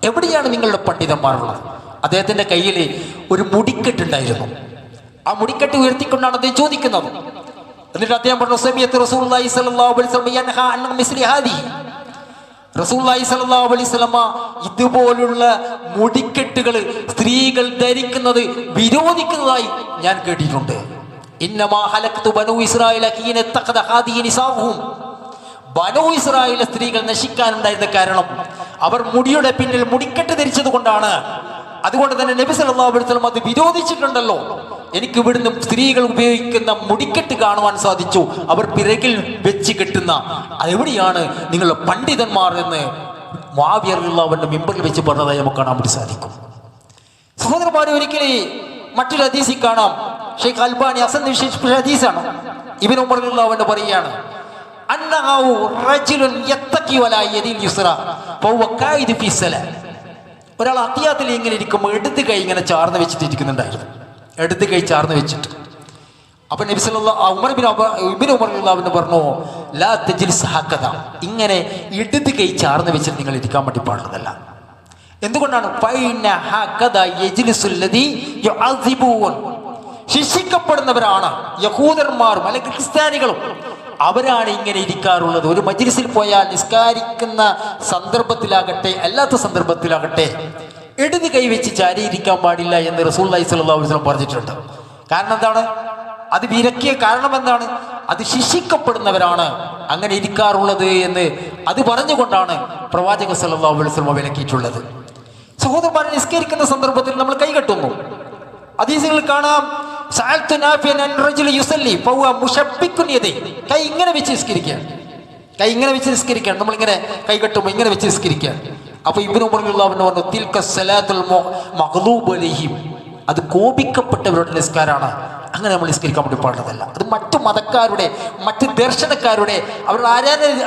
എവിടെയാണ് നിങ്ങളുടെ പണ്ഡിതന്മാരുള്ളത്? അദ്ദേഹത്തിന്റെ കയ്യിൽ ഒരു മുടിക്കെട്ടുണ്ടായിരുന്നു. ആ മുടിക്കെട്ട് ഉയർത്തിക്കൊണ്ടാണ് അദ്ദേഹം ചോദിക്കുന്നത്. എന്നിട്ട് അദ്ദേഹം പറഞ്ഞു, സമയത്ത് റസൂലുള്ളാഹി സ്വല്ലല്ലാഹു അലൈഹി വസല്ലം യൻഹാ അൻ മിസ്ലി ഹാദിഹി, റസൂലുള്ളാഹി സ്വല്ലല്ലാഹു അലൈഹി വസല്ലം ഇതുപോലുള്ള മുടിക്കെട്ടുകൾ സ്ത്രീകൾ ധരിക്കുന്നത് വിരോധിക്കുന്നതായി ഞാൻ കേട്ടിട്ടുണ്ട്. ഇന്നമാ ഹലക്തു ബനൂ ഇസ്രായേല ഹീന തഖദ ഹാദിഹി നിസാഉഹും, ബനൂ ഇസ്രായേൽ സ്ത്രീകൾ നശിക്കാനുണ്ടായിരുന്ന കാരണം അവർ മുടിയുടെ പിന്നിൽ മുടിക്കെട്ട് ധരിച്ചത് കൊണ്ടാണ്. അതുകൊണ്ട് തന്നെ നബി സല്ലല്ലാഹു അലൈഹി വസല്ലം അത് വിരോധിച്ചിട്ടുണ്ടല്ലോ. എനിക്ക് ഇവിടുന്ന് സ്ത്രീകൾ ഉപയോഗിക്കുന്ന മുടിക്കെട്ട് കാണുവാൻ സാധിച്ചു, അവർ പിറകിൽ വെച്ച് കെട്ടുന്ന, അതെവിടെയാണ് നിങ്ങളുടെ പണ്ഡിതന്മാർ എന്ന് മുആവിയ റളിയല്ലാഹു അൻഹു മിമ്പറിൽ വെച്ച് പറഞ്ഞതായി നമുക്ക് കാണാൻ വേണ്ടി സാധിക്കും. സഹോദരന്മാരെ, ഒരിക്കലും മറ്റൊരു ഹദീസിൽ കാണാം, ഷെയ്ഖ് അൽബാനി ഹസൻ വിശേഷിപ്പിച്ച ഹദീസാണ്. ഇബ്നു ഉമർ റളിയല്ലാഹു അൻഹു പറയുകയാണ്, അന്നഹു റജുലുൻ യത്തഖി വലാ യദിൽ യുസ്റ ഫഹുവ ഖായിദ് ഫീ സലാ, ഒരാൾ അത്തിയാത്തിൽ ഇങ്ങനെ ഇരിക്കുമ്പോൾ ഇടത് കൈ ഇങ്ങനെ ചാർന്ന് വെച്ചിട്ട് ഇരിക്കുന്നുണ്ടായിരുന്നു, ഇടത് കൈ ചാർന്ന് വെച്ചിട്ട്. അപ്പൊ നബി സല്ലല്ലാഹു ഇബ്നു ഉമർ റളിയല്ലാഹു അൻഹു പറഞ്ഞു, ലാ തജ്ലിസ് ഹഖദ, ഇങ്ങനെ ഇടത് കൈ ചാർന്ന് വെച്ചിട്ട് നിങ്ങൾ ഇരിക്കാൻ വേണ്ടി പാടുള്ളതല്ല. എന്തുകൊണ്ടാണ്? ഫൈന ഹഖദ യജ്ലിസുൽ ലദി യുഅസിബൂൻ, ശിക്ഷിക്കപ്പെടുന്നവരാണ് യഹൂദന്മാരും അല്ലെങ്കിൽ ക്രിസ്ത്യാനികളും, അവരാണ് ഇങ്ങനെ ഇരിക്കാറുള്ളത്. ഒരു മജ്ലിസിൽ പോയാൽ നിസ്കാരിക്കുന്ന സന്ദർഭത്തിലാകട്ടെ അല്ലാത്ത സന്ദർഭത്തിലാകട്ടെ ഇടത് കൈ വെച്ച് ചാരി ഇരിക്കാൻ പാടില്ല എന്ന് റസൂലുള്ളാഹി സ്വല്ലല്ലാഹു അലൈഹി വസല്ലം പറഞ്ഞിട്ടുണ്ട്. കാരണം എന്താണ്? അത് വിലക്കിയ കാരണം എന്താണ്? അത് ശിക്ഷിക്കപ്പെടുന്നവരാണ് അങ്ങനെ ഇരിക്കാറുള്ളത് എന്ന് അത് പറഞ്ഞുകൊണ്ടാണ് പ്രവാചക സല്ലല്ലാഹു അലൈഹി വസല്ലം വിലക്കിയിട്ടുള്ളത്. സഹോദരന്മാരെ, നിസ്കരിക്കുന്ന സന്ദർഭത്തിൽ നമ്മൾ കൈ കെട്ടുന്നു. ഹദീസുകളിൽ കാണാം, സഅൽതു നാഫിഅൻ അൻ റജുലി യുസല്ലി ഫഹുവ മുശബ്ബികുൻ യദൈഹി, കൈ ഇങ്ങനെ വെച്ച് നിസ്കരിക്കുക, കൈ ഇങ്ങനെ വെച്ച് നിസ്കരിക്കുക, നമ്മളിങ്ങനെ കൈ കെട്ടുമ്പോൾ ഇങ്ങനെ വെച്ച് നിസ്കരിക്കുക. അപ്പൊ ഇബ്നു ഉമർ റളിയല്ലാഹു അൻഹു പറഞ്ഞു, തിൽക സലാത്തുൽ മഗ്ലൂബ് അലൈഹിം, അത് കോപിക്കപ്പെട്ടവരുടെ നിസ്കാരമാണ്, അങ്ങനെ നമ്മൾ നിസ്കരിക്കാൻ വേണ്ടി പാടുന്നതല്ല. അത് മറ്റു മതക്കാരുടെ മറ്റ് ദർശനക്കാരുടെ അവരുടെ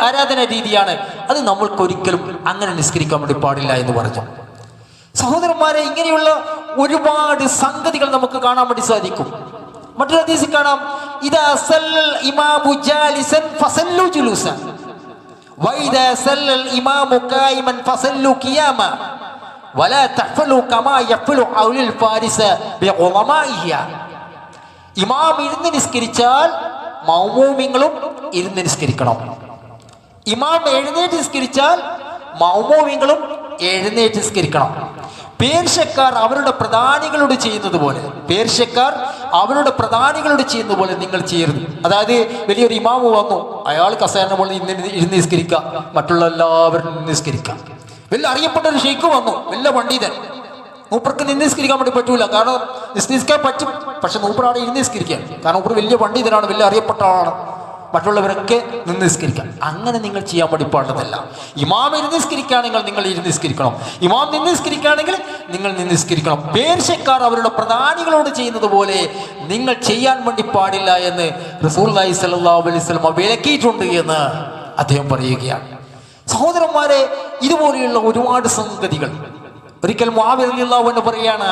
ആരാധന രീതിയാണ്, അത് നമ്മൾക്കൊരിക്കലും അങ്ങനെ നിസ്കരിക്കാൻ വേണ്ടി പാടില്ല എന്ന് പറഞ്ഞു. സഹോദരന്മാരെ, ഇങ്ങനെയുള്ള ഒരുപാട് സംഗതികൾ നമുക്ക് കാണാൻ വേണ്ടി സാധിക്കും. മറ്റൊരു ഹദീസിൽ കാണാം, ഇദാ സല്ലൽ ഇമാമു ജാലിസൻ ഫസല്ലു ജുലൂസൻ വഇദാ സല്ലൽ ഇമാമു ഖായിമൻ ഫസല്ലു ഖിയാമ വലാ തഫലു കമാ യഫലു ഔലുൽ ഫാരിസ ബിഉലമാഇഹി. ഇമാം ഇരുന്ന് നിസ്കരിച്ചാൽ മൗമൂമിങ്ങളും ഇരുന്ന് നിസ്കരിക്കണം. ഇമാം എഴുന്നേറ്റ് നിസ്കരിച്ചാൽ മൗമൂമിങ്ങളും എഴുന്നേറ്റ് നിസ്കരിക്കണം. പേർഷ്യക്കാർ അവരുടെ പ്രധാനികളോട് ചെയ്യുന്നത് പോലെ, പേർഷ്യക്കാർ അവരുടെ പ്രധാനികളോട് ചെയ്യുന്നത് പോലെ നിങ്ങൾ ചെയ്യരുത്. അതായത് വലിയൊരു ഇമാമ് വന്നു, അയാൾ കസേര പോലെ ഇരുന്ന് നിസ്കരിക്കുക, മറ്റുള്ള എല്ലാവരും നിസ്കരിക്കുക. വലിയ അറിയപ്പെട്ട ഒരു ഷെയ്ഖ് വന്നു, വലിയ പണ്ഡിതൻ, മൂപ്പർക്ക് നിന്ന് നിസ്കരിക്കാൻ വേണ്ടി പറ്റൂല. കാരണം നിസ്കരിക്കാൻ പറ്റും, പക്ഷെ മൂപ്പർ അവിടെ ഇരുന്ന് നിസ്കരിക്കാൻ, കാരണം മൂപ്പർ വലിയ പണ്ഡിതനാണ്, വലിയ അറിയപ്പെട്ട ആളാണ്. മറ്റുള്ളവരൊക്കെ നിന്ന് നിസ്കരിക്കാം. അങ്ങനെ നിങ്ങൾ ചെയ്യാൻ വേണ്ടി പാടുന്നതല്ല. ഇമാം ഇരുന്ന് നിസ്കരിക്കുകയാണെങ്കിൽ നിങ്ങൾ ഇരുന്ന് നിസ്കരിക്കണം, ഇമാം നിന്ന് നിസ്കരിക്കുകയാണെങ്കിൽ നിങ്ങൾ നിന്ന് നിസ്കരിക്കണം. പേർഷ്യക്കാർ അവരുടെ പ്രധാനികളോട് ചെയ്യുന്നത് പോലെ നിങ്ങൾ ചെയ്യാൻ വേണ്ടി പാടില്ല എന്ന് റസൂലുള്ളാഹി സ്വല്ലല്ലാഹു അലൈഹി വസല്ലം വിലക്കിയിട്ടുണ്ട് എന്ന് അദ്ദേഹം പറയുകയാണ്. സഹോദരന്മാരെ, ഇതുപോലെയുള്ള ഒരുപാട് സംഗതികൾ. ഒരിക്കൽ മുആവിയ റളിയല്ലാഹു അൻഹു പറയാണ്,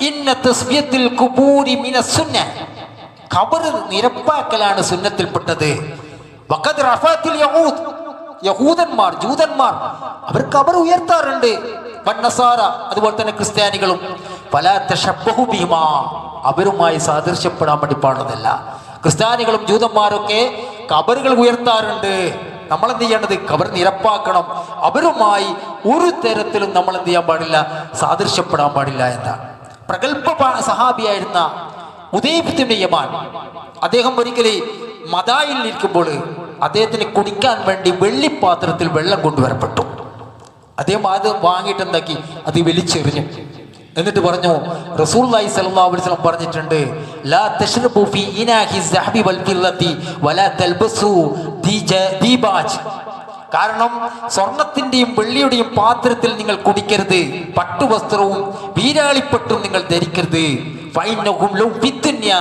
ഇന്ന തസ്ബിയത്തുൽ ഖുബൂരി മിനസ് സുന്ന, ഖബർ നിരപ്പാക്കലാണ് സുന്നത്തിൽപ്പെട്ടത്. വഖദ് റഫഅത്തിൽ യഹൂദ്, യഹൂദന്മാർ ജൂതന്മാർ അവർ ഖബർ ഉയർത്താറുണ്ട്. വന്നസാറ, അതുപോലെ തന്നെ ക്രിസ്ത്യാനികളും. ഫലാ തശബ്ബഹു ബിഹിമാ, അവരുമായി സാദൃശ്യപ്പെടാൻ വേണ്ടി പാടുന്നതല്ല. ക്രിസ്ത്യാനികളും ജൂതന്മാരൊക്കെ ഖബറുകൾ ഉയർത്താറുണ്ട്. നമ്മൾ എന്ത് ചെയ്യേണ്ടത്? ഖബർ നിരപ്പാക്കണം. അവരുമായി ഒരു തരത്തിലും നമ്മൾ എന്ത് ചെയ്യാൻ പാടില്ല? സാദൃശ്യപ്പെടാൻ പാടില്ല എന്നാണ്. പ്രഗൽഭ സഹാബിയായിരുന്ന ഉദൈബ് ഇബ്നു യമാൻ, അദ്ദേഹം ഒരിക്കൽ മദായിൽ ഇരിക്കുമ്പോൾ അദ്ദേഹത്തിന് കുടിക്കാൻ വേണ്ടി വെള്ളിപ്പാത്രത്തിൽ വെള്ളം കൊണ്ടുവരപ്പെട്ടു. അദ്ദേഹം അത് വാങ്ങിയിട്ട് എന്താക്കി? അത് വലിച്ചെറിഞ്ഞു. എന്നിട്ട് പറഞ്ഞു, റസൂലുള്ളാഹി സ്വല്ലല്ലാഹു അലൈഹി വസല്ലം പറഞ്ഞിട്ടുണ്ട്, ലാ തശ്റബു ഫീ ഇനാഹി الذهب والفضة ولا تلبسوا ദീബാജ്. കാരണം സ്വർണത്തിന്റെയും വെള്ളിയുടെയും പാത്രത്തിൽ നിങ്ങൾ കുടിക്കരുത്, പട്ടുവസ്ത്രവും വീരാളിപ്പട്ടും നിങ്ങൾ ധരിക്കരുത്. ഫൈനഹും ലൗ ഫിദ്ദുനിയ,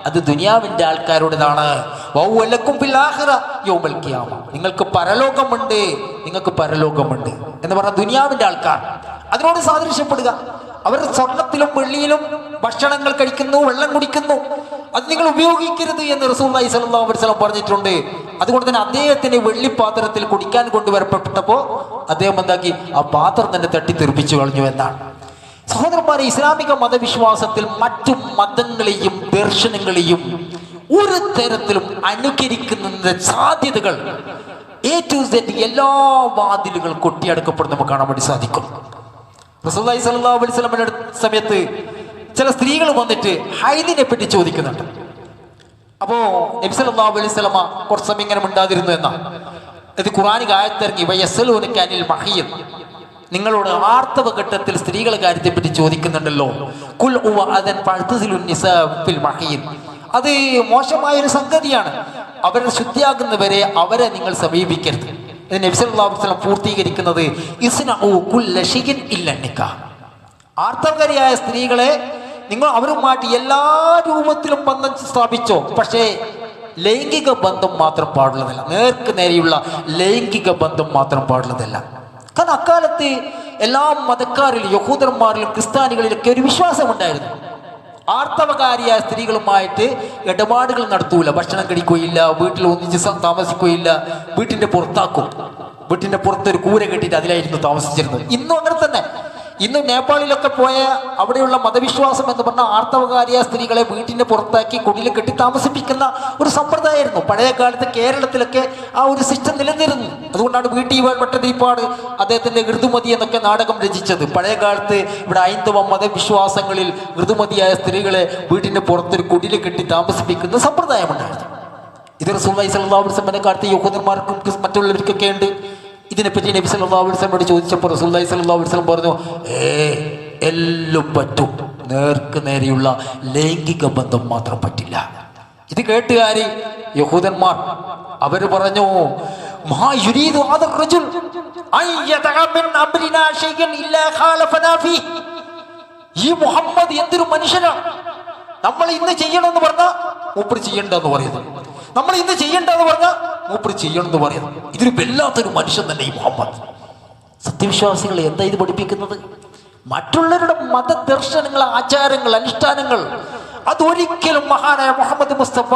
അത് ദുനിയാവിന്റെ ആൾക്കാരുടേതാണ്. വൗലക്കും ഫിൽ ആഖിറ യൗമൽ ഖിയാമ, നിങ്ങൾക്ക് പരലോകമുണ്ട്, നിങ്ങൾക്ക് പരലോകമുണ്ട് എന്ന് പറഞ്ഞ ദുനിയാവിന്റെ ആൾക്കാർ അതിനോട് സാദൃശ്യപ്പെടുക. അവർ സ്വർണത്തിലും വെള്ളിയിലും ഭക്ഷണങ്ങൾ കഴിക്കുന്നു, വെള്ളം കുടിക്കുന്നു, അത് നിങ്ങൾ ഉപയോഗിക്കരുത് എന്ന് റസൂലുള്ളാഹി സ്വല്ലല്ലാഹു അലൈഹി വസല്ലം പറഞ്ഞിട്ടുണ്ട്. അതുകൊണ്ട് തന്നെ അദ്ദേഹത്തിന് വെള്ളിപ്പാത്രത്തിൽ കുടിക്കാൻ കൊണ്ടുവരപ്പെട്ടപ്പോൾ അദ്ദേഹം എന്താക്കി? ആ പാത്രം തന്നെ തട്ടിത്തെറിപ്പിച്ചു കളഞ്ഞു എന്നാണ്. സഹോദരന്മാരെ, ഇസ്ലാമിക മതവിശ്വാസത്തിൽ മറ്റു മതങ്ങളെയും ദർശനങ്ങളെയും ഒരു തരത്തിലും അനുകരിക്കുന്ന സാധ്യതകൾ A to Z എല്ലാ വാതിലുകളും കൊട്ടിയടക്കപ്പെടുന്ന നമുക്ക് കാണാൻ വേണ്ടി സാധിക്കും. റസൂലുള്ളാഹി സ്വല്ലല്ലാഹു അലൈഹി വസല്ലമയുടെ സമയത്ത് ചില സ്ത്രീകൾ വന്നിട്ട് ഹൈദിനെ പറ്റി ചോദിക്കുന്നുണ്ട്. അപ്പോ നബി സല്ലല്ലാഹു അലൈഹി വസല്ലമ കുറച്ച് സമയം ഇങ്ങനെ മിണ്ടാതിരുന്നു എന്നാ. ഇത് ഖുർആനിക ആയത്തിറങ്ങി, വയസ്സലൂനക അനിൽ മഹീദ്, നിങ്ങളോട് ആർത്തവ ഘട്ടത്തിൽ സ്ത്രീകളുടെ കാര്യത്തെ പറ്റി ചോദിക്കുന്നുണ്ടല്ലോ. കുൽ ഹുവ അദൻ ഫഅ്തസിലുൻ നിസാ ഫിൽ മഹീദ്, അത് മോശമായൊരു സംഗതിയാണ്, അവരെ ശുദ്ധിയാകുന്നവരെ അവരെ നിങ്ങൾ സമീപിക്കരുത്. ഇത് നബി സല്ലല്ലാഹു അലൈഹി വസല്ലം പൂർത്തീകരിക്കുന്നത് ഇസ്നഉ കുല്ല ശൈഇൻ ഇല്ല നിക്കാഹ്, ആർത്തവകാരിയായ സ്ത്രീകളെ നിങ്ങൾ അവരുമായിട്ട് എല്ലാ രൂപത്തിലും ബന്ധം സ്ഥാപിച്ചോ, പക്ഷേ ലൈംഗിക ബന്ധം മാത്രം പാടുള്ളതല്ല, നേർക്ക് നേരെയുള്ള ലൈംഗിക ബന്ധം മാത്രം പാടുള്ളതല്ല. കാരണം അക്കാലത്ത് എല്ലാ മതക്കാരിലും യഹൂദന്മാരിലും ക്രിസ്ത്യാനികളിലൊക്കെ ഒരു വിശ്വാസം ഉണ്ടായിരുന്നു. ആർത്തവകാരിയായ സ്ത്രീകളുമായിട്ട് ഇടപാടുകൾ നടത്തൂല, ഭക്ഷണം കഴിക്കുകയില്ല, വീട്ടിൽ ഒന്നിച്ച് താമസിക്കുകയില്ല, വീട്ടിന്റെ പുറത്താക്കും. വീട്ടിന്റെ പുറത്തൊരു കൂര കെട്ടിയിട്ട് അതിലായിരുന്നു താമസിച്ചിരുന്നത്. ഇന്നും അങ്ങനെ തന്നെ. ഇന്ന് നേപ്പാളിലൊക്കെ പോയ അവിടെയുള്ള മതവിശ്വാസം എന്ന് പറഞ്ഞാൽ ആർത്തവകാരിയായ സ്ത്രീകളെ വീട്ടിന്റെ പുറത്താക്കി കുടിയിൽ കെട്ടി താമസിപ്പിക്കുന്ന ഒരു സമ്പ്രദായമായിരുന്നു. പഴയ കാലത്ത് കേരളത്തിലൊക്കെ ആ ഒരു സിസ്റ്റം നിലനിന്നിരുന്നു. അതുകൊണ്ടാണ് വീട്ടി ഭട്ടതിരിപ്പാട് അദ്ദേഹത്തിന്റെ ഋതുമതി എന്നൊക്കെ നാടകം രചിച്ചത്. പഴയ കാലത്ത് ഇവിടെ ഹൈന്ദവ മതവിശ്വാസങ്ങളിൽ ഋതുമതിയായ സ്ത്രീകളെ വീട്ടിന്റെ പുറത്തൊരു കുടിയിൽ കെട്ടി താമസിപ്പിക്കുന്ന സമ്പ്രദായമുണ്ടായിരുന്നു. ഇത് റസൂലുള്ളാഹി സ്വല്ലല്ലാഹു അലൈഹി വസല്ലമയുടെ കാലത്ത് യഹൂദന്മാർക്കും മറ്റുള്ളവർക്കൊക്കെ ഉണ്ട്. ഇതിനെപ്പറ്റി നബി സല്ലല്ലാഹു അലൈഹി വസല്ലമയോട് ചോദിച്ചപ്പോൾ റസൂലുള്ളാഹി സ്വല്ലല്ലാഹു അലൈഹി വസല്ലം പറഞ്ഞു, എല്ലാം പറ്റും, നേർക്ക് നേരെയുള്ള ലൈംഗിക ബന്ധം മാത്രം പറ്റില്ല. ഇത് കേട്ടുകാരി യഹൂദന്മാർ അവര് പറഞ്ഞു, മാ യുരീദു ഹദർ റജുൽ അൻ യദഅ മിൻ അംരിനാ ശൈഅൻ ഇല്ലാ ഖാലഫനാ ഫീ, ഈ മുഹമ്മദ് എന്തൊരു മനുഷ്യനാണ്, നമ്മൾ ഇന്ന് ചെയ്യണമെന്ന് പറഞ്ഞാൽ മൂപ്പർ ചെയ്യണ്ടെന്ന് പറയുന്നു, നമ്മൾ ഇന്ന് ചെയ്യണ്ടെന്ന് പറഞ്ഞാൽ മൂപ്പർ ചെയ്യണമെന്ന് പറയുന്നു. ഇതൊരു വല്ലാത്തൊരു മനുഷ്യൻ തന്നെ ഈ മുഹമ്മദ്. സത്യവിശ്വാസികളെ എന്താ ഇത് പഠിപ്പിക്കുന്നത്? മറ്റുള്ളവരുടെ മതദർശനങ്ങൾ, ആചാരങ്ങൾ, അനുഷ്ഠാനങ്ങൾ അതൊരിക്കലും മഹാനായ മുഹമ്മദ് മുസ്തഫ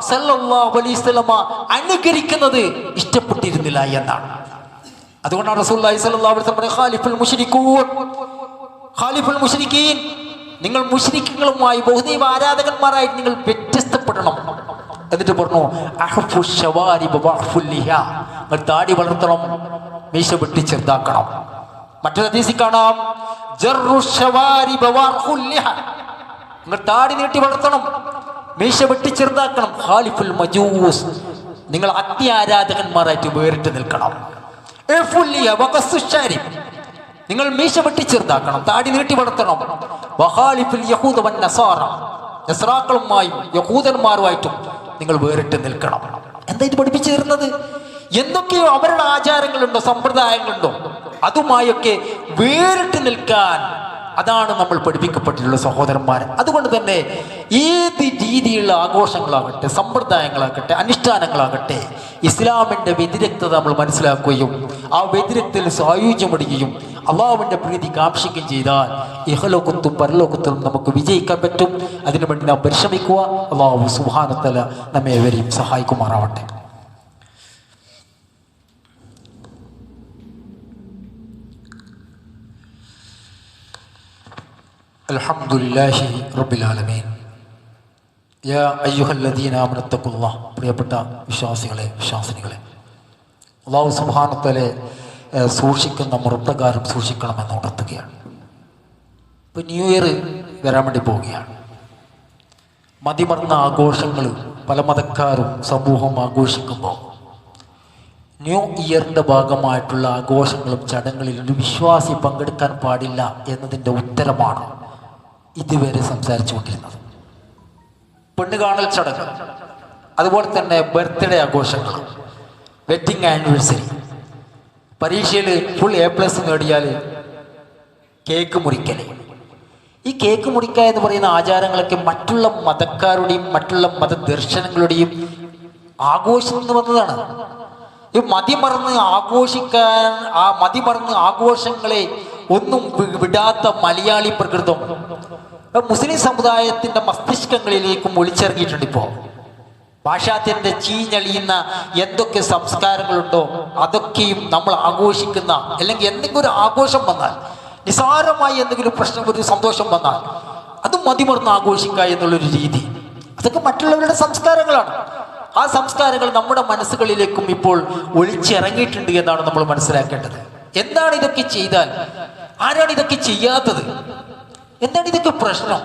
സല്ലല്ലാഹു അലൈഹി വസല്ലമ അനുകരിക്കുന്നത് ഇഷ്ടപ്പെട്ടിരുന്നില്ല എന്നാണ്. അതുകൊണ്ടാണ് റസൂലുള്ളാഹി സ്വല്ലല്ലാഹു അലൈഹി വസല്ലം ഖാലിഫുൽ മുശ്രികൂൻ, ഖാലിഫുൽ മുശ്രിക്കീൻ, നിങ്ങൾ മുശ്രിക്കുകളുമായി ബഹുദൈവ ആരാധകന്മാരായിട്ട് നിങ്ങൾ വ്യത്യസ്തപ്പെടണം. എന്നിട്ട് പറഞ്ഞു, അഹ്ഫു ശവാരിബ വഅഫുൽ ലിഹാ, നിങ്ങൾ താടി വളർത്തണം, മീശ വെട്ടി ചെറുതാക്കണം. മറ്റൊരു ഹദീസിൽ കാണാം, ജർറു ശവാരിബ വഅഫുൽ ലിഹാ, നിങ്ങൾ താടി നീട്ടി വളർത്തണം, മീശ വെട്ടി ചെറുതാക്കണം. ഖാലിഫുൽ മജൂസ്, നിങ്ങൾ അഗ്നി ആരാധകന്മാരായിട്ട് വേറിട്ട് നിൽക്കണം. അഹ്ഫുൽ ലിഹാ വഖസ്സു ശാരിബ്, നിങ്ങൾ മീശ വെട്ടി ചെറുതാക്കണം, താടി നീട്ടി വളർത്തണം. വഖാലിഫുൽ യഹൂദ വൻ നസാറ, നസ്രാക്കളുമായും യഹൂദന്മാരുമായിട്ടും നിങ്ങൾ വേറിട്ട് നിൽക്കണം. എന്താ ഇത് പഠിപ്പിച്ചു തരുന്നത്? എന്തൊക്കെയോ അവരുടെ ആചാരങ്ങളുണ്ടോ, സമ്പ്രദായങ്ങളുണ്ടോ, അതുമായൊക്കെ വേറിട്ട് നിൽക്കാൻ അതാണ് നമ്മൾ പഠിപ്പിക്കപ്പെട്ടിട്ടുള്ള സഹോദരന്മാർ. അതുകൊണ്ട് തന്നെ ഏത് രീതിയിലുള്ള ആഘോഷങ്ങളാകട്ടെ, സമ്പ്രദായങ്ങളാകട്ടെ, അനുഷ്ഠാനങ്ങളാകട്ടെ, ഇസ്ലാമിൻ്റെ വ്യതിരക്തത നമ്മൾ മനസ്സിലാക്കുകയും ആ വ്യതിരക്തയിൽ സായുജ്യമടുകയും അള്ളാഹുവിൻ്റെ പ്രീതി കാക്ഷിക്കുകയും ചെയ്താൽ ഇഹലോകത്തും പരലോകത്തും നമുക്ക് വിജയിക്കാൻ പറ്റും. അതിനുവേണ്ടി നാം പരിശ്രമിക്കുക. അള്ളാഹു സുബ്ഹാനഹു വ തആല നമ്മെ ഏവരെയും സഹായിക്കുമാറാവട്ടെ. അൽഹംദുലില്ലാഹി റബ്ബിൽ ആലമീൻ. യാ അയ്യുഹല്ലദീന ആമനൂ തഖുല്ലാഹ്. പ്രിയപ്പെട്ട വിശ്വാസികളെ, വിശ്വാസിനികളെ, അല്ലാഹു സുബ്ഹാനഹു വ തആല സൂക്ഷിക്കുന്ന മുറപ്രകാരം സൂക്ഷിക്കണമെന്ന് ഉണർത്തുകയാണ്. ഇപ്പോൾ ന്യൂ ഇയർ വരാൻ വേണ്ടി പോവുകയാണ്. മതിമറന്ന ആഘോഷങ്ങൾ പല മതക്കാരും സമൂഹവും ആഘോഷിക്കുമ്പോൾ ന്യൂ ഇയറിൻ്റെ ഭാഗമായിട്ടുള്ള ആഘോഷങ്ങളും ചടങ്ങുകളിൽ ഒരു വിശ്വാസി പങ്കെടുക്കാൻ പാടില്ല എന്നതിൻ്റെ ഉത്തരമാണ് ഇതുവരെ സംസാരിച്ചു കൊണ്ടിരുന്നത്. പെണ്ണ് കാണൽ ചടങ്ങ്, അതുപോലെ തന്നെ ബർത്ത്ഡേ ആഘോഷങ്ങൾ, വെഡ്ഡിങ് ആനിവേഴ്സറി, പരീക്ഷയിൽ ഫുൾ A+ നേടിയാൽ കേക്ക് മുറിക്കൽ. ഈ കേക്ക് മുറിക്കുക എന്ന് പറയുന്ന ആചാരങ്ങളൊക്കെ മറ്റുള്ള മതക്കാരുടെയും മറ്റുള്ള മതദർശനങ്ങളുടെയും ആഘോഷം എന്ന് വന്നതാണ്. ഈ മതിമറന്ന് ആഘോഷിക്കാൻ, ആ മതിമറന്ന് ആഘോഷങ്ങളെ ഒന്നും വിടാത്ത മലയാളി പ്രകൃതം മുസ്ലിം സമുദായത്തിൻ്റെ മസ്തിഷ്കങ്ങളിലേക്കും ഒളിച്ചിറങ്ങിയിട്ടുണ്ട്. ഇപ്പോൾ പാശ്ചാത്യൻ്റെ ചീഞ്ഞളിയുന്ന എന്തൊക്കെ സംസ്കാരങ്ങളുണ്ടോ അതൊക്കെയും നമ്മൾ ആഘോഷിക്കുന്ന, അല്ലെങ്കിൽ എന്തെങ്കിലും ഒരു ആഘോഷം വന്നാൽ, നിസാരമായി എന്തെങ്കിലും പ്രശ്നം, ഒരു സന്തോഷം വന്നാൽ അത് മതിമറന്ന് ആഘോഷിക്കുക എന്നുള്ളൊരു രീതി, അതൊക്കെ മറ്റുള്ളവരുടെ സംസ്കാരങ്ങളാണ്. ആ സംസ്കാരങ്ങൾ നമ്മുടെ മനസ്സുകളിലേക്കും ഇപ്പോൾ ഒളിച്ചിറങ്ങിയിട്ടുണ്ട് എന്നാണ് നമ്മൾ മനസ്സിലാക്കേണ്ടത്. എന്താണ് ഇതൊക്കെ ചെയ്താൽ, ആരാണ് ഇതൊക്കെ ചെയ്യാത്തത്, എന്താണ് ഇതൊക്കെ പ്രശ്നം?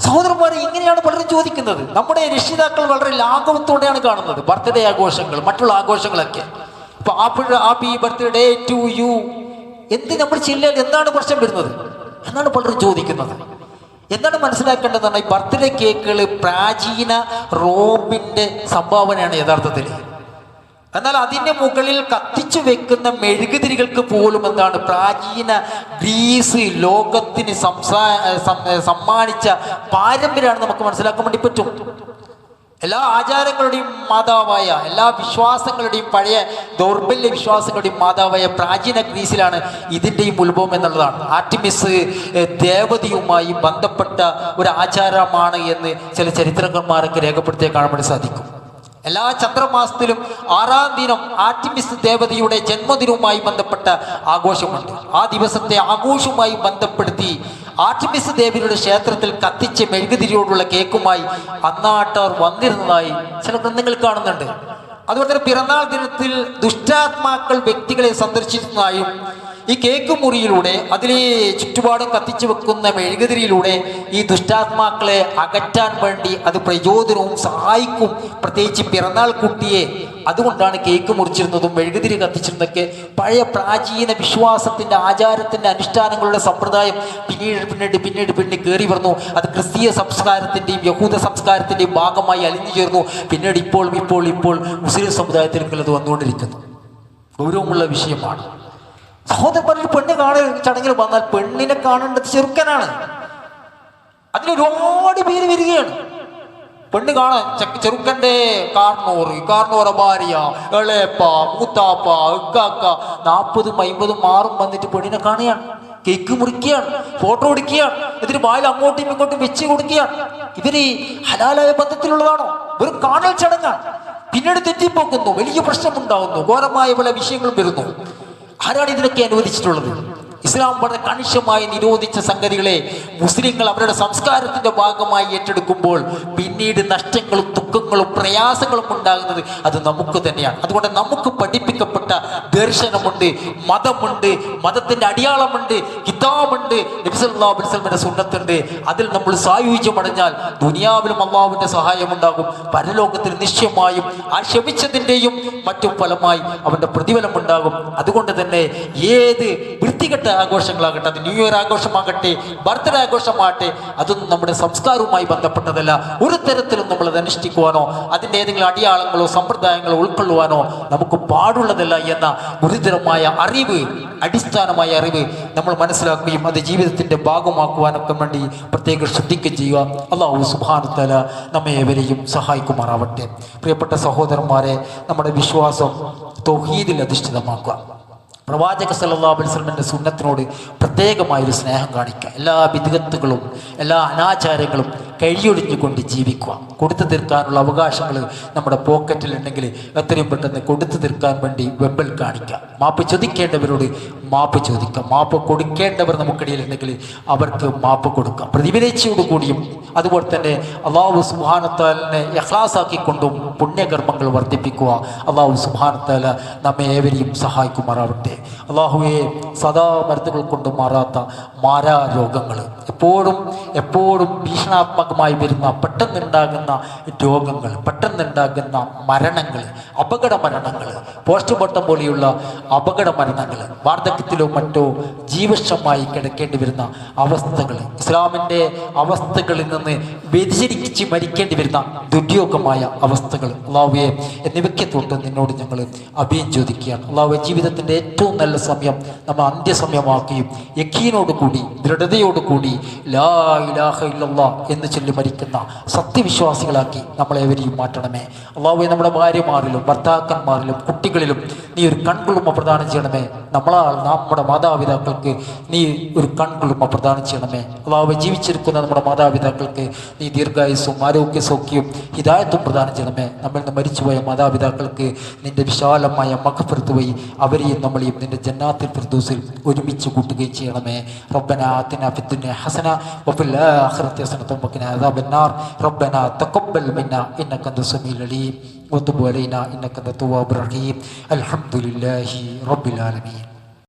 സഹോദരന്മാരെ, ഇങ്ങനെയാണ് പലരും ചോദിക്കുന്നത്. നമ്മുടെ രക്ഷിതാക്കൾ വളരെ ലാഘവത്തോടെയാണ് കാണുന്നത് ബർത്ത്ഡേ ആഘോഷങ്ങൾ, മറ്റുള്ള ആഘോഷങ്ങളൊക്കെ. ഇപ്പൊ ഹാപ്പി ബർത്ത്ഡേ ടു യു എന്ത് നമ്മൾ ചെല്ലാൽ എന്താണ് പ്രശ്നം വരുന്നത് എന്നാണ് പലരും ചോദിക്കുന്നത്. എന്താണ് മനസ്സിലാക്കേണ്ടതെന്നാണ്, ഈ ബർത്ത്ഡേ കേക്കുകൾ പ്രാചീന റോമിൻ്റെ സംഭാവനയാണ് യഥാർത്ഥത്തിൽ. എന്നാൽ അതിൻ്റെ മുകളിൽ കത്തിച്ചു വെക്കുന്ന മെഴുകുതിരികൾക്ക് പോലും എന്താണ്, പ്രാചീന ഗ്രീസ് ലോകത്തിന് സമ്മാനിച്ച പാരമ്പര്യമാണ് നമുക്ക് മനസ്സിലാക്കാൻ വേണ്ടി പറ്റും. എല്ലാ ആചാരങ്ങളുടെയും മാതാവായ, എല്ലാ വിശ്വാസങ്ങളുടെയും പഴയ ദൗർബല്യ വിശ്വാസങ്ങളുടെയും മാതാവായ പ്രാചീന ഗ്രീസിലാണ് ഇതിൻ്റെയും ഉത്ഭവം എന്നുള്ളതാണ്. ആർട്ടിമിസ് ദേവതയുമായി ബന്ധപ്പെട്ട ഒരു ആചാരമാണ് എന്ന് ചില ചരിത്രകാരന്മാരൊക്കെ രേഖപ്പെടുത്തി കാണാൻ വേണ്ടി സാധിക്കും. എല്ലാ ചന്ദ്രമാസത്തിലും 6-ാം ദിനം ആർട്ടിമിസ് ദേവതയുടെ ജന്മദിനവുമായി ബന്ധപ്പെട്ട ആഘോഷമുണ്ട്. ആ ദിവസത്തെ ആഘോഷവുമായി ബന്ധപ്പെടുത്തി ആർട്ടിമിസ് ദേവിയുടെ ക്ഷേത്രത്തിൽ കത്തിച്ച മെഴുകുതിരിയോടുള്ള കേക്കുമായി അന്നാട്ടവർ വന്നിരുന്നതായി ചില ഗ്രന്ഥങ്ങൾ കാണുന്നുണ്ട്. അതുപോലെ തന്നെ പിറന്നാൾ ദിനത്തിൽ ദുഷ്ടാത്മാക്കൾ വ്യക്തികളെ സന്ദർശിക്കുന്നതായും ഈ കേക്ക് മുറിയിലൂടെ, അതിലെ ചുറ്റുപാടും കത്തിച്ചു വെക്കുന്ന മെഴുകുതിരിയിലൂടെ ഈ ദുഷ്ടാത്മാക്കളെ അകറ്റാൻ വേണ്ടി അത് പ്രചോദനവും സഹായിക്കും. പ്രത്യേകിച്ച് പിറന്നാൾ കുട്ടിയെ അതുകൊണ്ടാണ് കേക്ക് മുറിച്ചിരുന്നതും മെഴുകുതിരി കത്തിച്ചിരുന്നതൊക്കെ. പഴയ പ്രാചീന വിശ്വാസത്തിൻ്റെ, ആചാരത്തിൻ്റെ, അനുഷ്ഠാനങ്ങളുടെ സമ്പ്രദായം പിന്നീട് കയറി വന്നു. അത് ക്രിസ്തീയ സംസ്കാരത്തിൻ്റെയും യഹൂദ സംസ്കാരത്തിൻ്റെയും ഭാഗമായി അലിഞ്ഞു ചേർന്നു. പിന്നീട് ഇപ്പോൾ മുസ്ലിം സമുദായത്തിലേക്ക് അത് വന്നുകൊണ്ടിരിക്കുന്നു. ഗൗരവമുള്ള വിഷയമാണ്. സഹോദരന്മാർ, പെണ്ണ് കാണൽ ചടങ്ങിൽ വന്നാൽ പെണ്ണിനെ കാണേണ്ടത് ചെറുക്കനാണ്. അതിലൊരുപാട് പേര് വരികയാണ് പെണ്ണ് കാണാൻ. ചെറുക്കൻ്റെ കാർന്നോറ ഭാര്യ, എളേപ്പ, മൂത്താപ്പ, ഇക്കാക്ക, 40-ഉം 50-ഉം 6-ഉം വന്നിട്ട് പെണ്ണിനെ കാണുകയാണ്, കേക്ക് മുറിക്കുകയാണ്, ഫോട്ടോ എടുക്കുകയാണ്, ഇതിന് വായിൽ അങ്ങോട്ടും ഇങ്ങോട്ടും വെച്ച് കൊടുക്കുകയാണ്. ഇവര് ഹലാലായ ബന്ധത്തിലുള്ളതാണോ? ഒരു കാണൽ ചടങ്ങാണ്. പിന്നീട് തെറ്റിപ്പോക്കുന്നു, വലിയ പ്രശ്നമുണ്ടാകുന്നു, ഘോരമായ പല വിഷയങ്ങളും വരുന്നു. ആരാണ് ഇതിനൊക്കെ അനുവദിച്ചിട്ടുള്ളത്? ഇസ്ലാം വളരെ കണിശമായി നിരോധിച്ച സംഗതികളെ മുസ്ലിങ്ങൾ അവരുടെ സംസ്കാരത്തിൻ്റെ ഭാഗമായി ഏറ്റെടുക്കുമ്പോൾ പിന്നീട് നഷ്ടങ്ങളും ദുഃഖങ്ങളും പ്രയാസങ്ങളും ഉണ്ടാകുന്നത് അത് നമുക്ക് തന്നെയാണ്. അതുകൊണ്ട് നമുക്ക് പഠിപ്പിക്കപ്പെട്ട ദർശനമുണ്ട്, മതമുണ്ട്, മതത്തിൻ്റെ അടിയാളമുണ്ട്, കിതാബുണ്ട്, നബി സല്ലല്ലാഹു അലൈഹി വസല്ലമയുടെ സുന്നത്തുണ്ട്. അതിൽ നമ്മൾ സായുജ്യമടഞ്ഞാൽ ദുനിയാവിലും അള്ളാഹുവിൻ്റെ സഹായമുണ്ടാകും, പരലോകത്തിൽ നിശ്ചയമായും ആ ക്ഷമിച്ചതിൻ്റെയും മറ്റും ഫലമായി അവൻ്റെ പ്രതിഫലമുണ്ടാകും. അതുകൊണ്ട് തന്നെ ഏത് വൃത്തികെട്ട ആഘോഷങ്ങളാകട്ടെ, അത് ന്യൂ ഇയർ ആഘോഷമാകട്ടെ, ബർത്ത്ഡേ ആഘോഷമാകട്ടെ, അതൊന്നും നമ്മുടെ സംസ്കാരവുമായി ബന്ധപ്പെട്ടതല്ല. ഒരു തരത്തിലും നമ്മൾ അത് അനുഷ്ഠിക്കുവാൻ ഉൾക്കൊള്ളുവാനോ അതിൻ്റെ ഏതെങ്കിലും അടിയാളങ്ങളോ സമ്പ്രദായങ്ങളോ ഉൾക്കൊള്ളുവാനോ നമുക്ക് പാടുള്ളതല്ല എന്ന ഗുരുതരമായ അറിവ്, അടിസ്ഥാനമായ അറിവ് നമ്മൾ മനസ്സിലാക്കുകയും അത് ജീവിതത്തിൻ്റെ ഭാഗമാക്കുവാനൊക്കെ വേണ്ടി പ്രത്യേകം ശ്രദ്ധിക്കുകയും ചെയ്യുക. അല്ലാഹു സുബ്ഹാനഹു വ തആല നമ്മെ ഏവരെയും സഹായിക്കുമാറാവട്ടെ. പ്രിയപ്പെട്ട സഹോദരന്മാരെ, നമ്മുടെ വിശ്വാസം തൗഹീദിൽ അധിഷ്ഠിതമാക്കുക. പ്രവാചക സല്ലല്ലാഹു അലൈഹി വസല്ലമയുടെ സുന്നത്തിനോട് പ്രത്യേകമായൊരു സ്നേഹം കാണിക്കുക. എല്ലാ ബിദ്അത്തുകളും എല്ലാ അനാചാരങ്ങളും കഴിയൊടിഞ്ഞുകൊണ്ട് ജീവിക്കുക. കൊടുത്തു തീർക്കാനുള്ള അവകാശങ്ങൾ നമ്മുടെ പോക്കറ്റിലുണ്ടെങ്കിൽ എത്രയും പെട്ടെന്ന് കൊടുത്തു തീർക്കാൻ വേണ്ടി വെമ്പൽ കാണിക്കുക. മാപ്പ് ചോദിക്കേണ്ടവരോട് മാപ്പ് ചോദിക്കുക. മാപ്പ് കൊടുക്കേണ്ടവർ നമുക്കിടയിലുണ്ടെങ്കിൽ അവർക്ക് മാപ്പ് കൊടുക്കുക. പ്രതിഫലേച്ഛയോടുകൂടിയും അതുപോലെ തന്നെ അല്ലാഹു സുബ്ഹാനഹു വ തആലയെ ഇഖ്ലാസാക്കിക്കൊണ്ടും പുണ്യകർമ്മങ്ങൾ വർദ്ധിപ്പിക്കുക. അല്ലാഹു സുബ്ഹാനഹു വ തആല നമ്മെ ഏവരെയും സഹായിക്കുമാറാവട്ടെ. അല്ലാഹുവേ, സദാ മരുന്നുകൾ കൊണ്ട് മാറാത്ത മാരാരോഗങ്ങൾ, എപ്പോഴും ഭീഷണാത്മകമായി വരുന്ന പെട്ടെന്നുണ്ടാകുന്ന രോഗങ്ങൾ, പെട്ടെന്നുണ്ടാകുന്ന മരണങ്ങൾ, അപകട മരണങ്ങൾ, പോസ്റ്റ്മോർട്ടം പോലെയുള്ള അപകട മരണങ്ങൾ, വാർദ്ധക്യത്തിലോ മറ്റോ ജീവക്ഷമായി കിടക്കേണ്ടി വരുന്ന അവസ്ഥകൾ, ഇസ്ലാമിൻ്റെ അവസ്ഥകളിൽ നിന്ന് വ്യതിചരിച്ച് മരിക്കേണ്ടി വരുന്ന ദുര്യോഗമായ അവസ്ഥകൾ, അല്ലാഹുവേ, എന്നിവയ്ക്ക് തൊട്ട് നിന്നോട് ഞങ്ങൾ അഭയം ചോദിക്കുകയാണ്. അല്ലാഹുവേ, ജീവിതത്തിൻ്റെ ഏറ്റവും നല്ല സമയം നമ്മൾ അന്ത്യസമയമാക്കുകയും യഖീനോടുകൂടി ദൃഢതയോടുകൂടി ലാ ഇലാഹ ഇല്ലല്ലാഹ് എന്ന് ചൊല്ലി മരിക്കുന്ന സത്യവിശ്വാസികളാക്കി നമ്മളേവരെയും മാറ്റണമേ. അല്ലാഹുവേ, നമ്മുടെ ഭാര്യമാരിലും ഭർത്താക്കന്മാരിലും കുട്ടികളിലും നീ ഒരു കൺകുളിർമ പ്രദാനം ചെയ്യണമേ. നമ്മുടെ മാതാപിതാക്കൾക്ക് നീ ഒരു കൺകുളിർമ പ്രദാനം ചെയ്യണമേ. അല്ലാഹുവേ, ജീവിച്ചിരിക്കുന്ന നമ്മുടെ മാതാപിതാക്കൾക്ക് നീ ദീർഘായുസ്സും ആരോഗ്യ സൗഖ്യവും ഹിദായത്തും പ്രദാനം ചെയ്യണമേ. നമ്മളിൽ നിന്ന് മരിച്ചുപോയ മാതാപിതാക്കൾക്ക് നിന്റെ വിശാലമായ മഗ്ഫിറത്ത് വഴി അവരെയും നമ്മളെയും നിന്റെ ജന്നാത്തുൽ ഫിർദൗസിൽ ഒരുമിച്ച് കൂട്ടുകയും ചെയ്യണമേ. റബ്ബനാ ആതിനാ ഫിദ്ദുനിയ ഹസന വഫിൽ ആഖിറതി ഹസനത വഖിനാ അദാബന്നാർ. റബ്ബനാ തഖബ്ബൽ മിന്നാ ഇന്നക അൻത സമീഉൽ അലീം വതുബ് അലൈനാ ഇന്നക അൻത തവ്വാബുർ റഹീം. അൽഹംദുലില്ലാഹി റബ്ബിൽ ആലമീൻ.